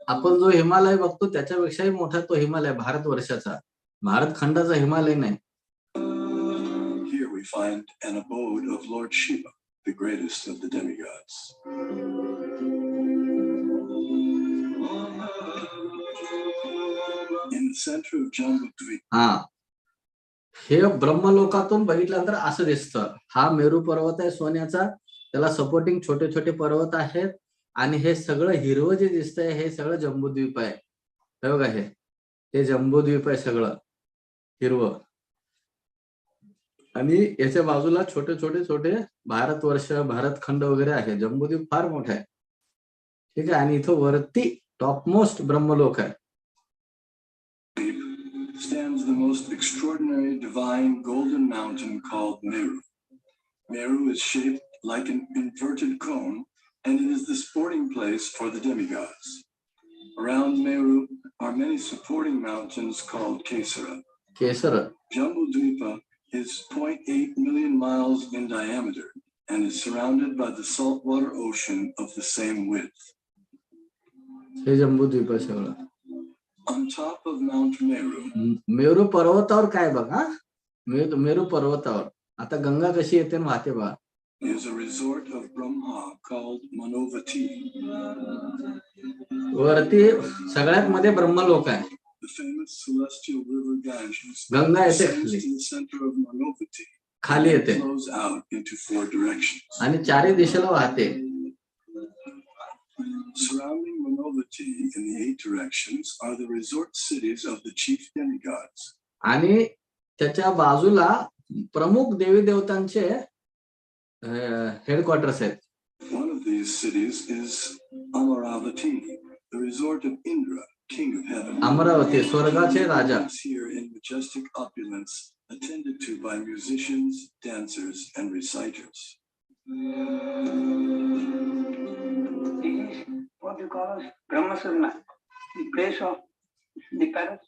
[SPEAKER 3] आपण जो हिमालय बघतो त्याच्यापेक्षाही मोठा तो हिमालय भारत वर्षाचा, भारत खंडाचा हिमालय नाही.
[SPEAKER 4] Here we find an abode of Lord Shiva, the greatest of the demigods. In the center of Jambudvip.
[SPEAKER 3] हा, हे ब्रह्मलोकातून बघितल्यानंतर असं दिसतं. हा मेरू पर्वत आहे सोन्याचा, त्याला सपोर्टिंग छोटे छोटे पर्वत आहेत आणि हे सगळं हिरवं जे दिसतंय हे सगळं जम्बूद्वीप आहे. हे बघा, हे जम्बूद्वीप आहे सगळं हिरवं. आणि याच्या बाजूला छोटे छोटे छोटे भारतवर्ष, भारतखंड वगैरे आहे. जम्बूद्वीप फार मोठा आहे, ठीक आहे. आणि इथं वरती टॉपमोस्ट ब्रह्मलोक आहे.
[SPEAKER 4] Stands the most extraordinary divine golden mountain called Meru. Meru is shaped like an inverted cone, and it is the sporting place for the demigods. Around Meru are many supporting mountains called Kesara.
[SPEAKER 3] Kesara.
[SPEAKER 4] Jambudvipa is 0.8 million miles in diameter and is surrounded by the saltwater ocean of the same width.
[SPEAKER 3] हे जम्बूद्वीप आहे सगळं.
[SPEAKER 4] On top of Mount Meru,
[SPEAKER 3] Meru पर्वतावर काय बघा, मेरू पर्वतावर आता गंगा कशी येते आणि वाहते बघा.
[SPEAKER 4] is a resort of Brahma called Manovati.
[SPEAKER 3] वरती सगळ्यात मध्ये ब्रह्मलोक आहे.
[SPEAKER 4] The famous celestial river Ganges
[SPEAKER 3] Ganga येते
[SPEAKER 4] descends to the center of Manovati,
[SPEAKER 3] खाली येते
[SPEAKER 4] flows out into 4 directions.
[SPEAKER 3] आणि 4 दिशेला वाहते.
[SPEAKER 4] Surrounding Manovati in the 8 directions are the resort cities of the chief demigods.
[SPEAKER 3] आणि त्याच्या बाजूला प्रमुख देवी देवतांचे हेडक्वार्टर्स आहेत.
[SPEAKER 4] One of these cities is Amaravati, the resort of Indra, king of heaven.
[SPEAKER 3] Amravati स्वर्गाचे Raja.
[SPEAKER 4] Here in majestic opulence, attended to by musicians, dancers, and reciters.
[SPEAKER 8] What you call Brahmasura. the place of the parents.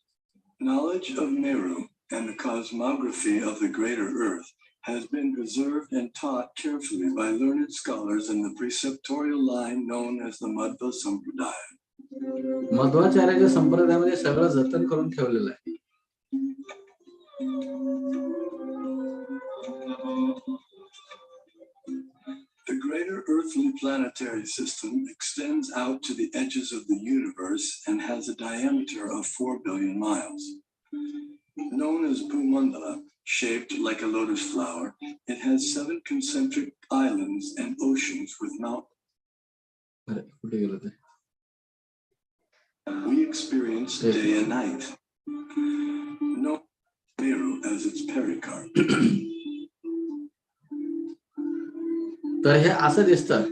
[SPEAKER 4] Knowledge of Meru and the cosmography of the greater earth has been preserved and taught carefully by learned scholars in the preceptorial line known as the Madhva Sampradaya.
[SPEAKER 3] मध्वाचार्याच्या संप्रदायामध्ये सगळं जतन करून ठेवलेलं आहे.
[SPEAKER 4] The greater earthly planetary system extends out to the edges of the universe and has a diameter of 4 billion miles. Known as Bhumandala, shaped like a lotus flower, it has 7 concentric islands and oceans with mountains. We experience day and night. No Meru as its pericarp.
[SPEAKER 3] तर हे असं दिसतं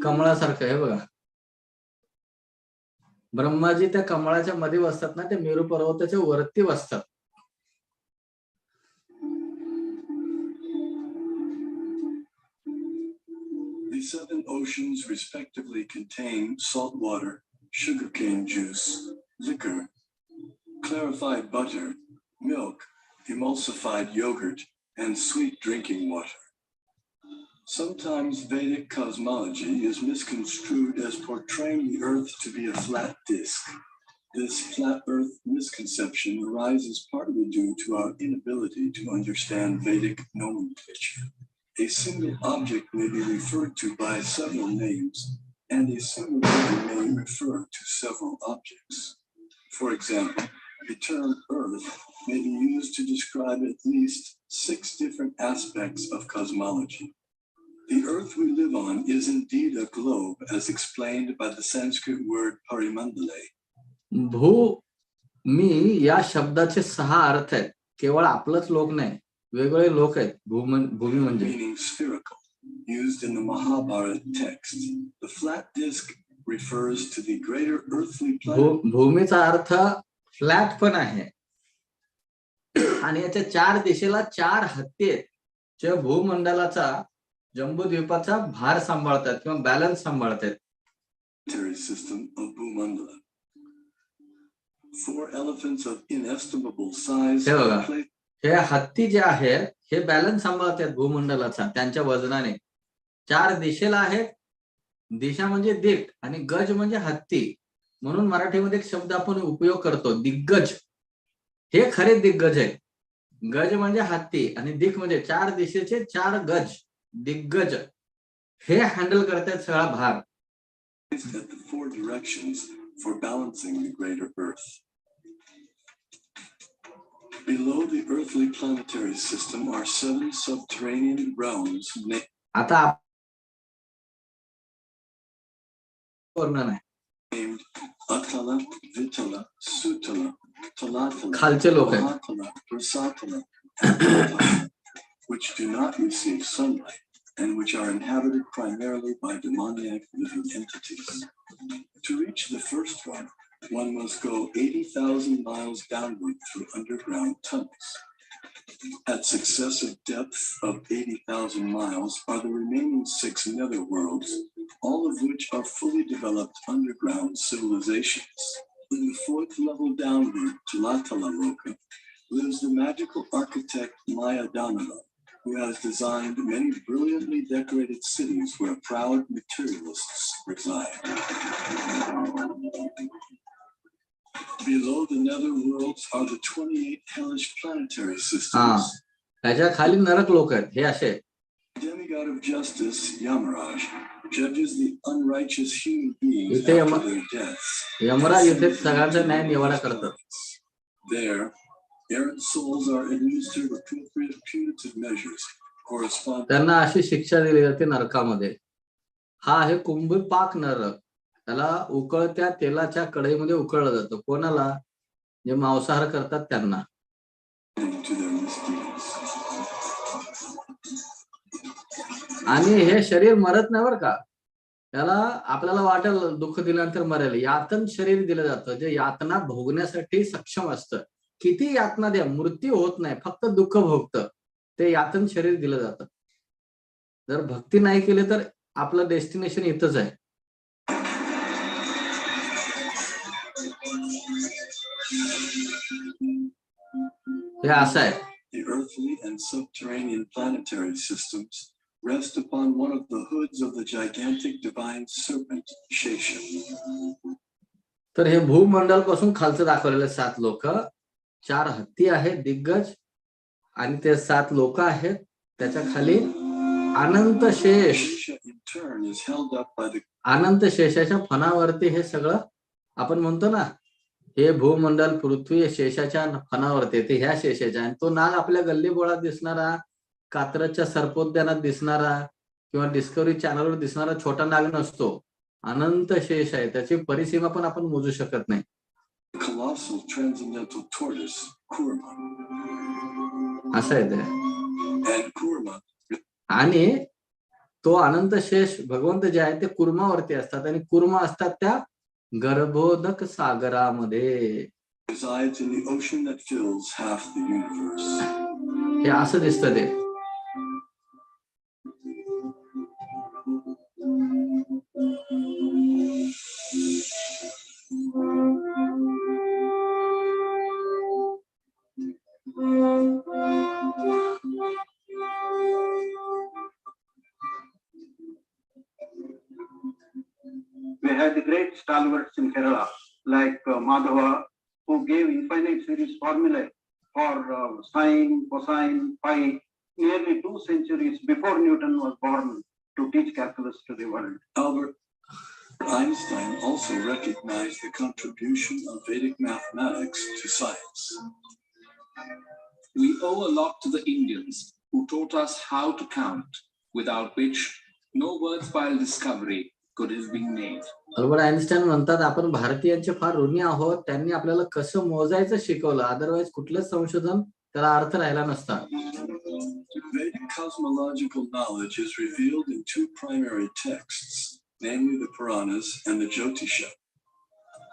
[SPEAKER 3] कमळासारखं. हे बघा, ब्रह्माजी त्या कमळाच्या मध्ये बसतात ना, ते मेरू पर्वताच्या वरती बसतात.
[SPEAKER 4] The 7 oceans respectively contain salt water, sugarcane juice, liquor, clarified butter, milk, emulsified yogurt, and sweet drinking water. Sometimes Vedic cosmology is misconstrued as portraying the earth to be a flat disk. This flat earth misconception arises partly due to our inability to understand Vedic nomenclature. A single object may be referred to by several names, and a single name may refer to several objects. For example, the term Earth may be used to describe at least 6 different aspects of cosmology. The Earth we live on is indeed a globe, as explained by the Sanskrit word parimandale.
[SPEAKER 3] भूमी या शब्दाचे 6 अर्थ आहेत. केवळ आपलंच लोक नाही, वेगवेगळे लोक आहेत. भूमी म्हणजे
[SPEAKER 4] meaning spherical, used in the Mahabharata text. The flat disk refers to the greater earthly planet.
[SPEAKER 3] भूमीचा अर्थ फ्लॅट पण आहे, आणि याच्या 4 दिशेला 4 हत्ती आहेत, जे भूमंडलाचा, जम्बूद्वीपाचा भार सांभाळतात किंवा बॅलन्स सांभाळतात.
[SPEAKER 4] System of Bhumandala. 4 elephants of inestimable size.
[SPEAKER 3] हे हत्ती जे आहेत हे बॅलन्स सांभाळतात भूमंडलाचा त्यांच्या वजनाने. 4 दिशेला आहेत. दिशा म्हणजे दिक आणि गज म्हणजे हत्ती. म्हणून मराठीमध्ये एक शब्द आपण उपयोग करतो, दिग्गज. हे खरे दिग्गज आहे. गज म्हणजे हत्ती आणि दिक म्हणजे 4 दिशेचे 4 गज, दिग्गज. हे हँडल करतात सगळा भार.
[SPEAKER 4] At the 4 directions for balancing the greater earth. Below the earthly planetary system are 7 subterranean realms.
[SPEAKER 3] आता वर्णन आहे.
[SPEAKER 4] Named Atala, Vitala, Sutala, Talatala,
[SPEAKER 3] खालचे लोक आहेत,
[SPEAKER 4] Mahatala, Prasatala, and Patala, which do not receive sunlight and which are inhabited primarily by demoniac living entities. To reach the first one must go 80,000 miles downward through underground tunnels. At successive depth of 80,000 miles are the remaining 6 netherworlds, all of which are fully developed underground civilizations. In the 4th level downward, Talatala Loka, lives the magical architect Maya Danala, who has designed many brilliantly decorated cities where proud materialists reside. Below the nether worlds are the 28 hellish planetary systems.
[SPEAKER 3] त्याच्या खाली नरक लोक आहेत. हे असे
[SPEAKER 4] Demigod of justice, Yamaraj, judges the unrighteous human beings
[SPEAKER 3] इथे
[SPEAKER 4] after their deaths.
[SPEAKER 3] Yamraj इथे सगळ्यांचा न्याय निवाडा करतात.
[SPEAKER 4] There, errant souls are administered appropriate punitive measures corresponding.
[SPEAKER 3] त्यांना अशी शिक्षा दिली जाते नरकामध्ये. हा आहे कुंभपाक नरक. त्याला उकळत्या तेलाच्या कढईमध्ये उकळलं जातं. कोणाला? जे मांसाहार करतात त्यांना. आणि हे शरीर मरत नाही बरं का. त्याला आपल्याला वाटेल दुःख दिल्यानंतर मरेल, यातन शरीर दिलं जातं जे यातना भोगण्यासाठी सक्षम असतं. किती यातना द्या, मृत्यू होत नाही, फक्त दुःख भोगतं. ते यातन शरीर दिलं जातं. जर भक्ती नाही केली तर आपलं डेस्टिनेशन इथंच आहे. हे असं आहे.
[SPEAKER 4] The earthly and subterranean planetary systems rest upon one of the hoods of the gigantic divine serpent, Shesha.
[SPEAKER 3] तर हे भूमंडल पासून खालचं दाखवलेले 7 लोक, 4 हत्ती आहेत दिग्गज, आणि ते 7 लोक आहेत. त्याच्या खाली अनंत शेष,
[SPEAKER 4] Shesha in turn is held up by the
[SPEAKER 3] अनंत शेषाच्या फणावरती हे सगळं आपण म्हणतो ना, हे भूमंडल पृथ्वी शेषाच्या फणावरती येते, ह्या शेषाच्या. आणि तो नाग आपल्या गल्लीबोळात दिसणारा, कात्रजच्या सर्पोद्यानात दिसणारा किंवा डिस्कवरी चॅनलवर दिसणारा छोटा नाग नसतो. अनंत शेष आहे, त्याची परिसीमा पण आपण मोजू शकत नाही.
[SPEAKER 4] colossal transcendental tortoise, Kurma.
[SPEAKER 3] असं आहे ते.
[SPEAKER 4] And Kurma
[SPEAKER 3] आणि तो अनंत शेष भगवंत जे आहे ते कुर्मावरती असतात, आणि कुर्मा असतात त्या Garbhodaka सागरामध्ये.
[SPEAKER 4] resides in the ocean that fills half the universe.
[SPEAKER 3] हे असं दिसतं ते.
[SPEAKER 13] We had the great stalwarts in Kerala, like Madhava, who gave infinite series formulae for sine, cosine, pi, nearly 2 centuries before Newton was born, to teach calculus to the world.
[SPEAKER 4] Albert Einstein also recognized the contribution of Vedic mathematics to science.
[SPEAKER 6] We owe a lot to the Indians who taught us how to count, without which no worthwhile discovery could have been made.
[SPEAKER 3] Albert Einstein म्हणतात, आपण भारतीयांचे फार ऋणी आहोत, त्यांनी आपल्याला कसं मोजायचं शिकवलं, अदरवाईज कुठलंच संशोधन त्याला अर्थ राहिला नसता.
[SPEAKER 4] Vedic cosmological knowledge is revealed in 2 primary texts, namely the Puranas and the Jyotisha.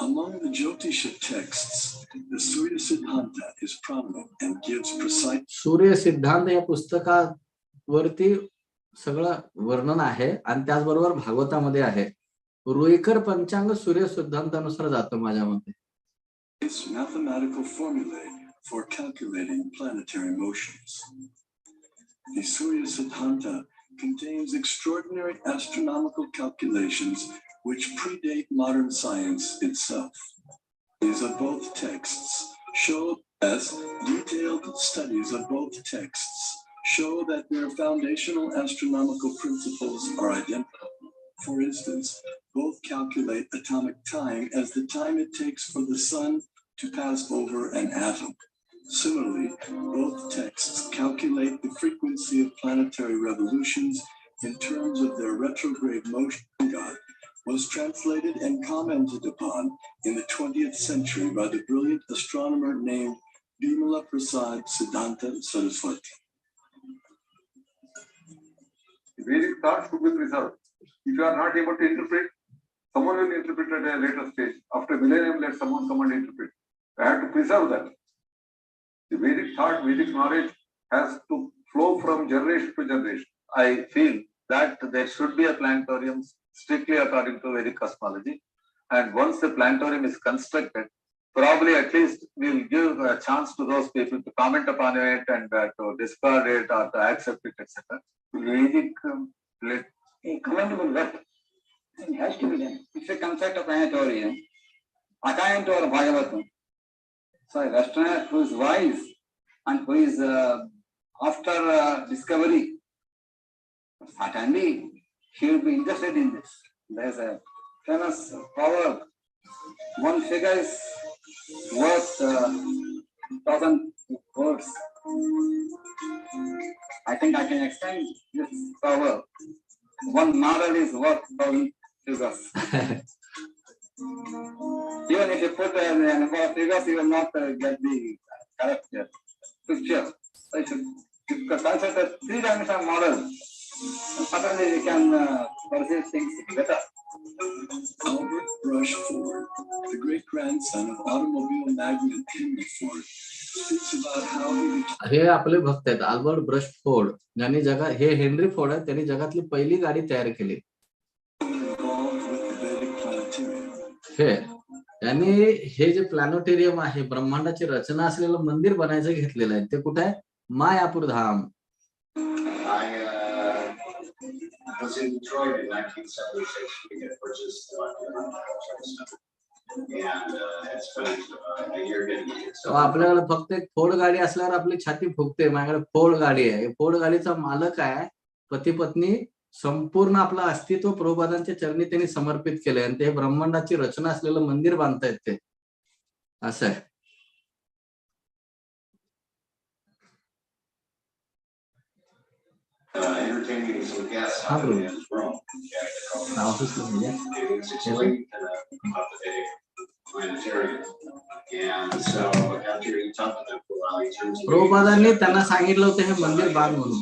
[SPEAKER 4] Among the Jyotisha texts, the Surya Siddhanta is prominent and gives precise.
[SPEAKER 3] सूर्य सिद्धांत या पुस्तकावरती सगळं वर्णन आहे, आणि त्याचबरोबर भागवतामध्ये आहे. रुईकर पंचांग सूर्य सिद्धांतानुसार जातं माझ्या मते.
[SPEAKER 4] Mathematical formulae for calculating planetary motions. The Surya Siddhanta contains extraordinary astronomical calculations which predate modern science itself. These are both texts show as detailed studies of both texts show that their foundational astronomical principles are identical. For instance, both calculate atomic time as the time it takes for the sun to pass over an atom. Similarly, both texts calculate the frequency of planetary revolutions in terms of their retrograde motion. God was translated and commented upon in the 20th century by the brilliant astronomer named Bimala Prasad Siddhanta Saraswati.
[SPEAKER 14] Vedic thought should be preserved. If you are not able to interpret, someone will interpret at a later stage. After millennium, let someone come and interpret. I have to preserve that. The Vedic thought, Vedic knowledge has to flow from generation to generation.
[SPEAKER 13] I feel that there should be a planetarium strictly according to Vedic cosmology. And once the planetarium is constructed, probably at least we'll give a chance to those people to comment upon it and to discard it or to accept it, etc. Vedic commendable work. It has to be done. If you construct a planetarium, according to our Bhagavatam, so a Westerner who is wise and who is after discovery, certainly he will be interested in this. There's a famous proverb: one figure is worth 1,000 words. I think I can extend this proverb. One model is worth 1,000 figures. Even if you put a number of figures, you will not get the correct picture. So if you consider a 3-dimensional model, certainly we can perceive things better.
[SPEAKER 4] Albert Brush Ford, the great grandson of automobile magnate Henry Ford, speaks about how he.
[SPEAKER 3] हे आपले भक्त आहेत Albert brush Ford, ज्यांनी हे Henry Ford आहे, त्यांनी जगातली पहिली गाडी तयार केली. हे त्यांनी हे जे प्लॅनेटोरियम आहे, ब्रह्मांडाची रचना असलेलं मंदिर बनायचं घेतलेलं आहे. ते कुठे आहे? मायापूर धाम.
[SPEAKER 10] I was in Detroit in 1976. We had purchased and had spent a year getting it.
[SPEAKER 3] So आपल्याकडे फक्त एक फोर्ड गाडी असल्यावर आपली छाती फुगते. माझ्याकडे फोर्ड गाडी आहे. फोर्ड गाडीचा मालक आहे, पती पत्नी संपूर्ण आपलं अस्तित्व प्रभुपादांच्या चरणी त्यांनी समर्पित केलंय आणि ते ब्रह्मांडाची रचना असलेलं मंदिर बांधतायत ते. असं आहे.
[SPEAKER 10] Entertaining some guests out in his room. Explained about the Vedic planetarium. And so after he talked to them for a while, he turns to me.
[SPEAKER 3] प्रभुपादांनी त्यांना सांगितलं होतं हे मंदिर बांध म्हणून.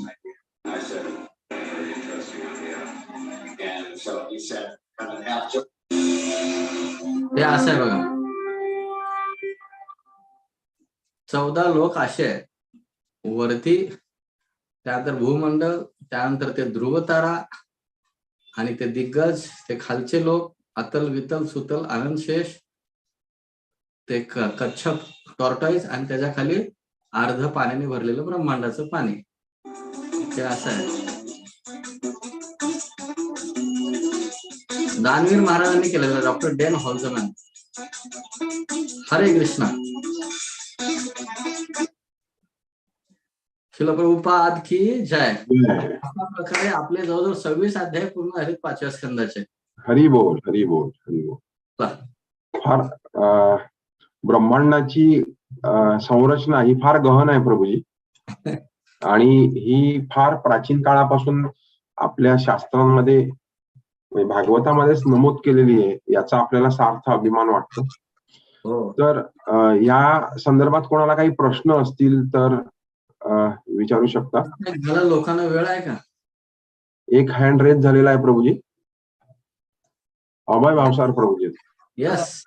[SPEAKER 10] I said, very interesting idea. And so he said, kind of half joke.
[SPEAKER 3] हे असं आहे बघा, 14 लोक असे आहेत वरती, त्यानंतर भूमंडल, त्यानंतर ते ध्रुव तारा आणि ते दिग्गज, ते खालचे लोक, अतल वितल सुतल आनंद शेष, ते कच्छप टॉर्टॉइज आणि त्याच्या खाली अर्ध पाण्याने भरलेलं ब्रह्मांडाचं पाणी. ते असं आहे. दानवीर महाराजांनी केलेलं, डॉक्टर डेन हॉल्झमॅन. हरे कृष्णा. शिला प्रभुपाद की जय. अशा प्रकारे आपले जवळजवळ 26 अध्याय पूर्ण आहेत 5व्या स्कंदाचे.
[SPEAKER 1] हरी बोल, हरी बोल, हरी बोल. फार ब्रह्मांडाची संरचना ही फार गहन आहे प्रभूजी, आणि ही फार प्राचीन काळापासून आपल्या शास्त्रांमध्ये, भागवतामध्येच नमूद केलेली आहे. याचा आपल्याला सार्थ अभिमान वाटतो. तर या संदर्भात कोणाला काही प्रश्न असतील तर विचारू शकता.
[SPEAKER 3] मला लोकांना वेळ आहे का?
[SPEAKER 1] एक हँड रेज झालेला आहे प्रभूजी. अभय भावसार प्रभूजी.
[SPEAKER 3] यस.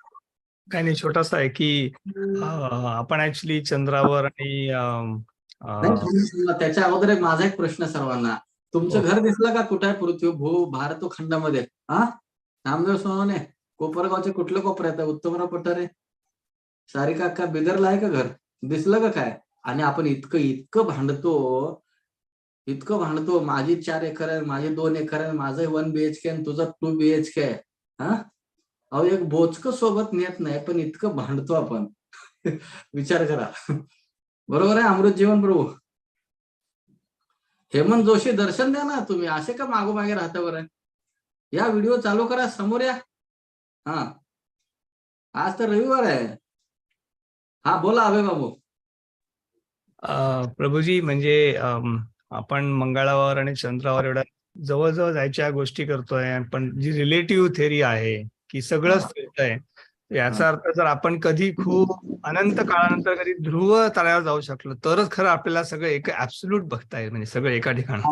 [SPEAKER 5] काही नाही, छोटासा आहे की आपण ऍक्च्युली चंद्रावर आणि
[SPEAKER 3] त्याच्या अगोदर एक माझा एक प्रश्न सर्वांना. तुमचं घर दिसलं का कुठे आहे पृथ्वी भू भारत खंडामध्ये? हा, नामदेव सोनवणे कोपरगावचे कुठलं कोपऱ्यात आहे? उत्तमराव पठारे, सारिका अक्का बिदरला आहे का घर? दिसलं का काय? आणि आपण इतकं भांडतो, माझी 4 एकर आहे, माझी 2 एकर आहे, माझं 1 BHK आणि तुझं 2 BHK आहे. हा, अहो एक बोचक सोबत नेत नाही, पण इतकं भांडतो आपण. विचार करा. बरोबर आहे अमृत जीवन प्रभू? हेमंत जोशी दर्शन द्या ना तुम्ही, असे का मागोमागे राहता बरं? या व्हिडिओ चालू करा, समोर या. हा, आज तर रविवार आहे. हा बोला अभय बाबू.
[SPEAKER 5] प्रभूजी म्हणजे आपण मंगळावर आणि चंद्रावर एवढ्या जवळजवळ जायच्या गोष्टी करतोय, पण जी रिलेटिव्ह थेअरी आहे की सगळंच फिरतंय, याचा अर्थ जर आपण कधी खूप अनंत काळानंतर कधी ध्रुव ताऱ्यावर जाऊ शकलो तरच खरं आपल्याला सगळं एक ऍब्सोल्यूट बघता येईल, म्हणजे सगळं एका ठिकाणी.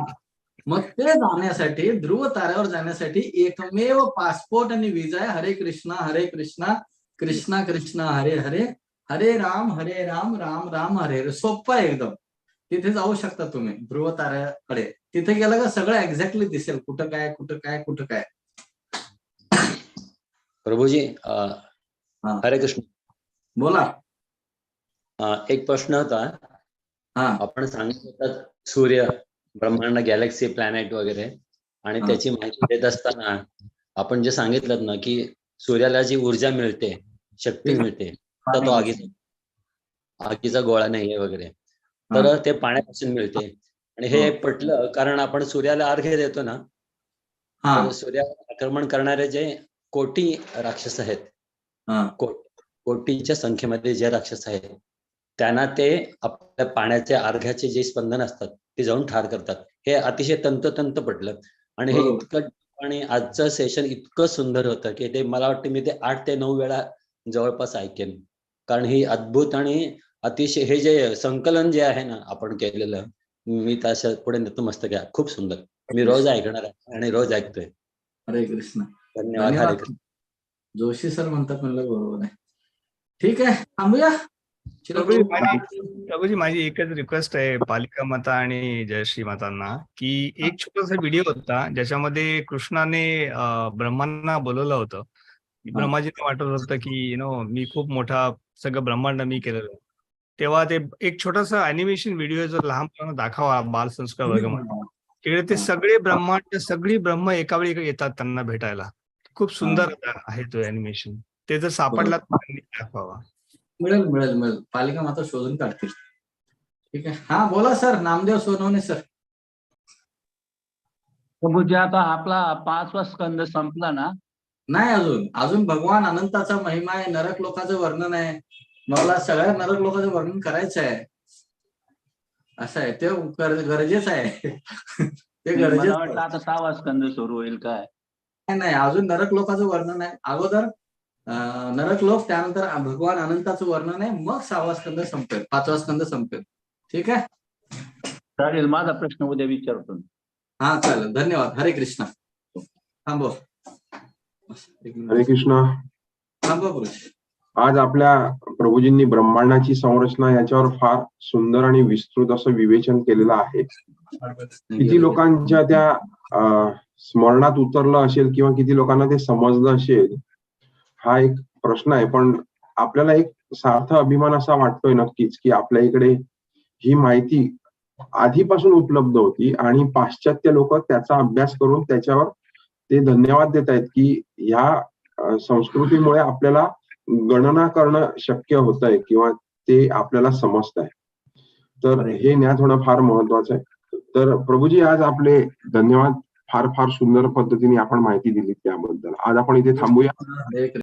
[SPEAKER 3] मग ते जाण्यासाठी, ध्रुव ताऱ्यावर जाण्यासाठी एकमेव पासपोर्ट आणि विजा आहे हरे कृष्णा कृष्णा कृष्णा हरे हरे, हरे राम राम राम हरे हरे. सोपं आहे एकदम. तिथे जाऊ शकता तुम्ही ध्रुव ताऱ्याकडे. तिथे गेलं का सगळं एक्झॅक्टली दिसेल, कुठं काय कुठं काय कुठं काय.
[SPEAKER 15] प्रभूजी हरे कृष्ण.
[SPEAKER 3] बोला.
[SPEAKER 15] एक प्रश्न होता. आपण सांगितलं होतं सूर्य, ब्रह्मांड, गॅलेक्सी, प्लॅनेट वगैरे, आणि त्याची माहिती देत असताना आपण जे सांगितलं ना की सूर्याला जी ऊर्जा मिळते, शक्ती मिळते, तर तो आगीचा गोळा नाहीये वगैरे, तर ते पाण्यापासून मिळते. आणि हे पटलं कारण आपण सूर्याला अर्घ्य देतो ना, सूर्यावर आक्रमण करणारे जे कोटी राक्षस आहेत, कोटीच्या संख्येमध्ये जे राक्षस आहेत, त्यांना ते आपल्या पाण्याच्या अर्घ्याचे जे स्पंदन असतात ते जाऊन ठार करतात. हे अतिशय तंतोतंत पटलं. आणि हे इतकं, आणि आजचं सेशन इतकं सुंदर होतं की ते मला वाटतं मी ते 8 ते 9 वेळा जवळपास ऐकेन. कारण ही अद्भुत आणि अतिशय हे जे संकलन जे आहे ना आपण केलेलं, मी तसं पुढे नतमस्तक आहे. खूप सुंदर. मी रोज ऐकणार आहे आणि रोज ऐकतोय.
[SPEAKER 3] हरे कृष्ण.
[SPEAKER 15] धन्यवाद. हरे कृष्ण.
[SPEAKER 3] जोशी सर म्हणतात म्हणलं बरोबर आहे. ठीक आहे, थांबूया.
[SPEAKER 5] प्रभूजी माझी एकच रिक्वेस्ट आहे पालिका माता आणि जयश्री मातांना, की एक छोटासा व्हिडिओ होता ज्याच्यामध्ये कृष्णाने ब्रह्मांना बोलवलं होतं, ब्रह्माजींना वाटत होतं की मी खूप मोठा सगळं ब्रह्मांड मी केलेलं. तेव्हा ते एक छोटासा अॅनिमेशन व्हिडिओ जर लहान मुलांना दाखवा बालसंस्कार वर्गामध्ये, तिकडे ते सगळे ब्रह्मांड सगळी ब्रह्म एका वेळी येतात त्यांना भेटायला. खूप सुंदर आहे तो अॅनिमेशन. ते जर सापडला तर त्यांनी दाखवावा.
[SPEAKER 3] मिळेल मिळेल मिळेल, पालिका मात्र शोधून काढतील. ठीक आहे. हा बोला सर, नामदेव सोनवणे सर.
[SPEAKER 16] प्रभूजी आता आपला 5वा स्कंद संपला ना?
[SPEAKER 3] नाही, अजून भगवान अनंताचा महिमा आहे, नरक लोकांचं वर्णन आहे. मला सगळ्या नरक लोकांचं वर्णन करायचं आहे. असं आहे, ते गरजेचं आहे. ते गरजेचं
[SPEAKER 16] वाटलं आता 6वा स्कंद सुरू होईल काय?
[SPEAKER 3] नाही, अजून नरक लोकांचं वर्णन आहे. अगोदर नरक लोक, त्यानंतर भगवान अनंताचं वर्णन आहे, मग 6वा स्कंद संपेल, 5वा स्कंद संपेल. ठीक आहे.
[SPEAKER 16] चालेल, माझा प्रश्न उद्या विचारतो.
[SPEAKER 3] हा चालेल, धन्यवाद. हरे कृष्ण. थांबव.
[SPEAKER 1] हरे कृष्ण.
[SPEAKER 3] थांबव.
[SPEAKER 1] आज आपल्या प्रभूजींनी ब्रह्मांडाची संरचना याच्यावर फार सुंदर आणि विस्तृत असं विवेचन केलेलं आहे. किती लोकांच्या त्या स्मरणात उतरलं असेल किंवा किती लोकांना ते समजलं असेल, हा एक प्रश्न आहे. पण आपल्याला एक सार्थ अभिमान असा वाटतोय नक्कीच की आपल्या इकडे ही माहिती आधीपासून उपलब्ध होती आणि पाश्चात्य लोक त्याचा अभ्यास करून त्याच्यावर ते धन्यवाद देत आहेत की ह्या संस्कृतीमुळे आपल्याला गणना करणं शक्य होत आहे किंवा ते आपल्याला समजत आहे. तर हे ज्ञान होणं फार महत्वाचं आहे. तर प्रभूजी, आज आपले धन्यवाद. फार फार सुंदर पद्धतीने आपण माहिती दिली त्याबद्दल. आज आपण इथे थांबूया.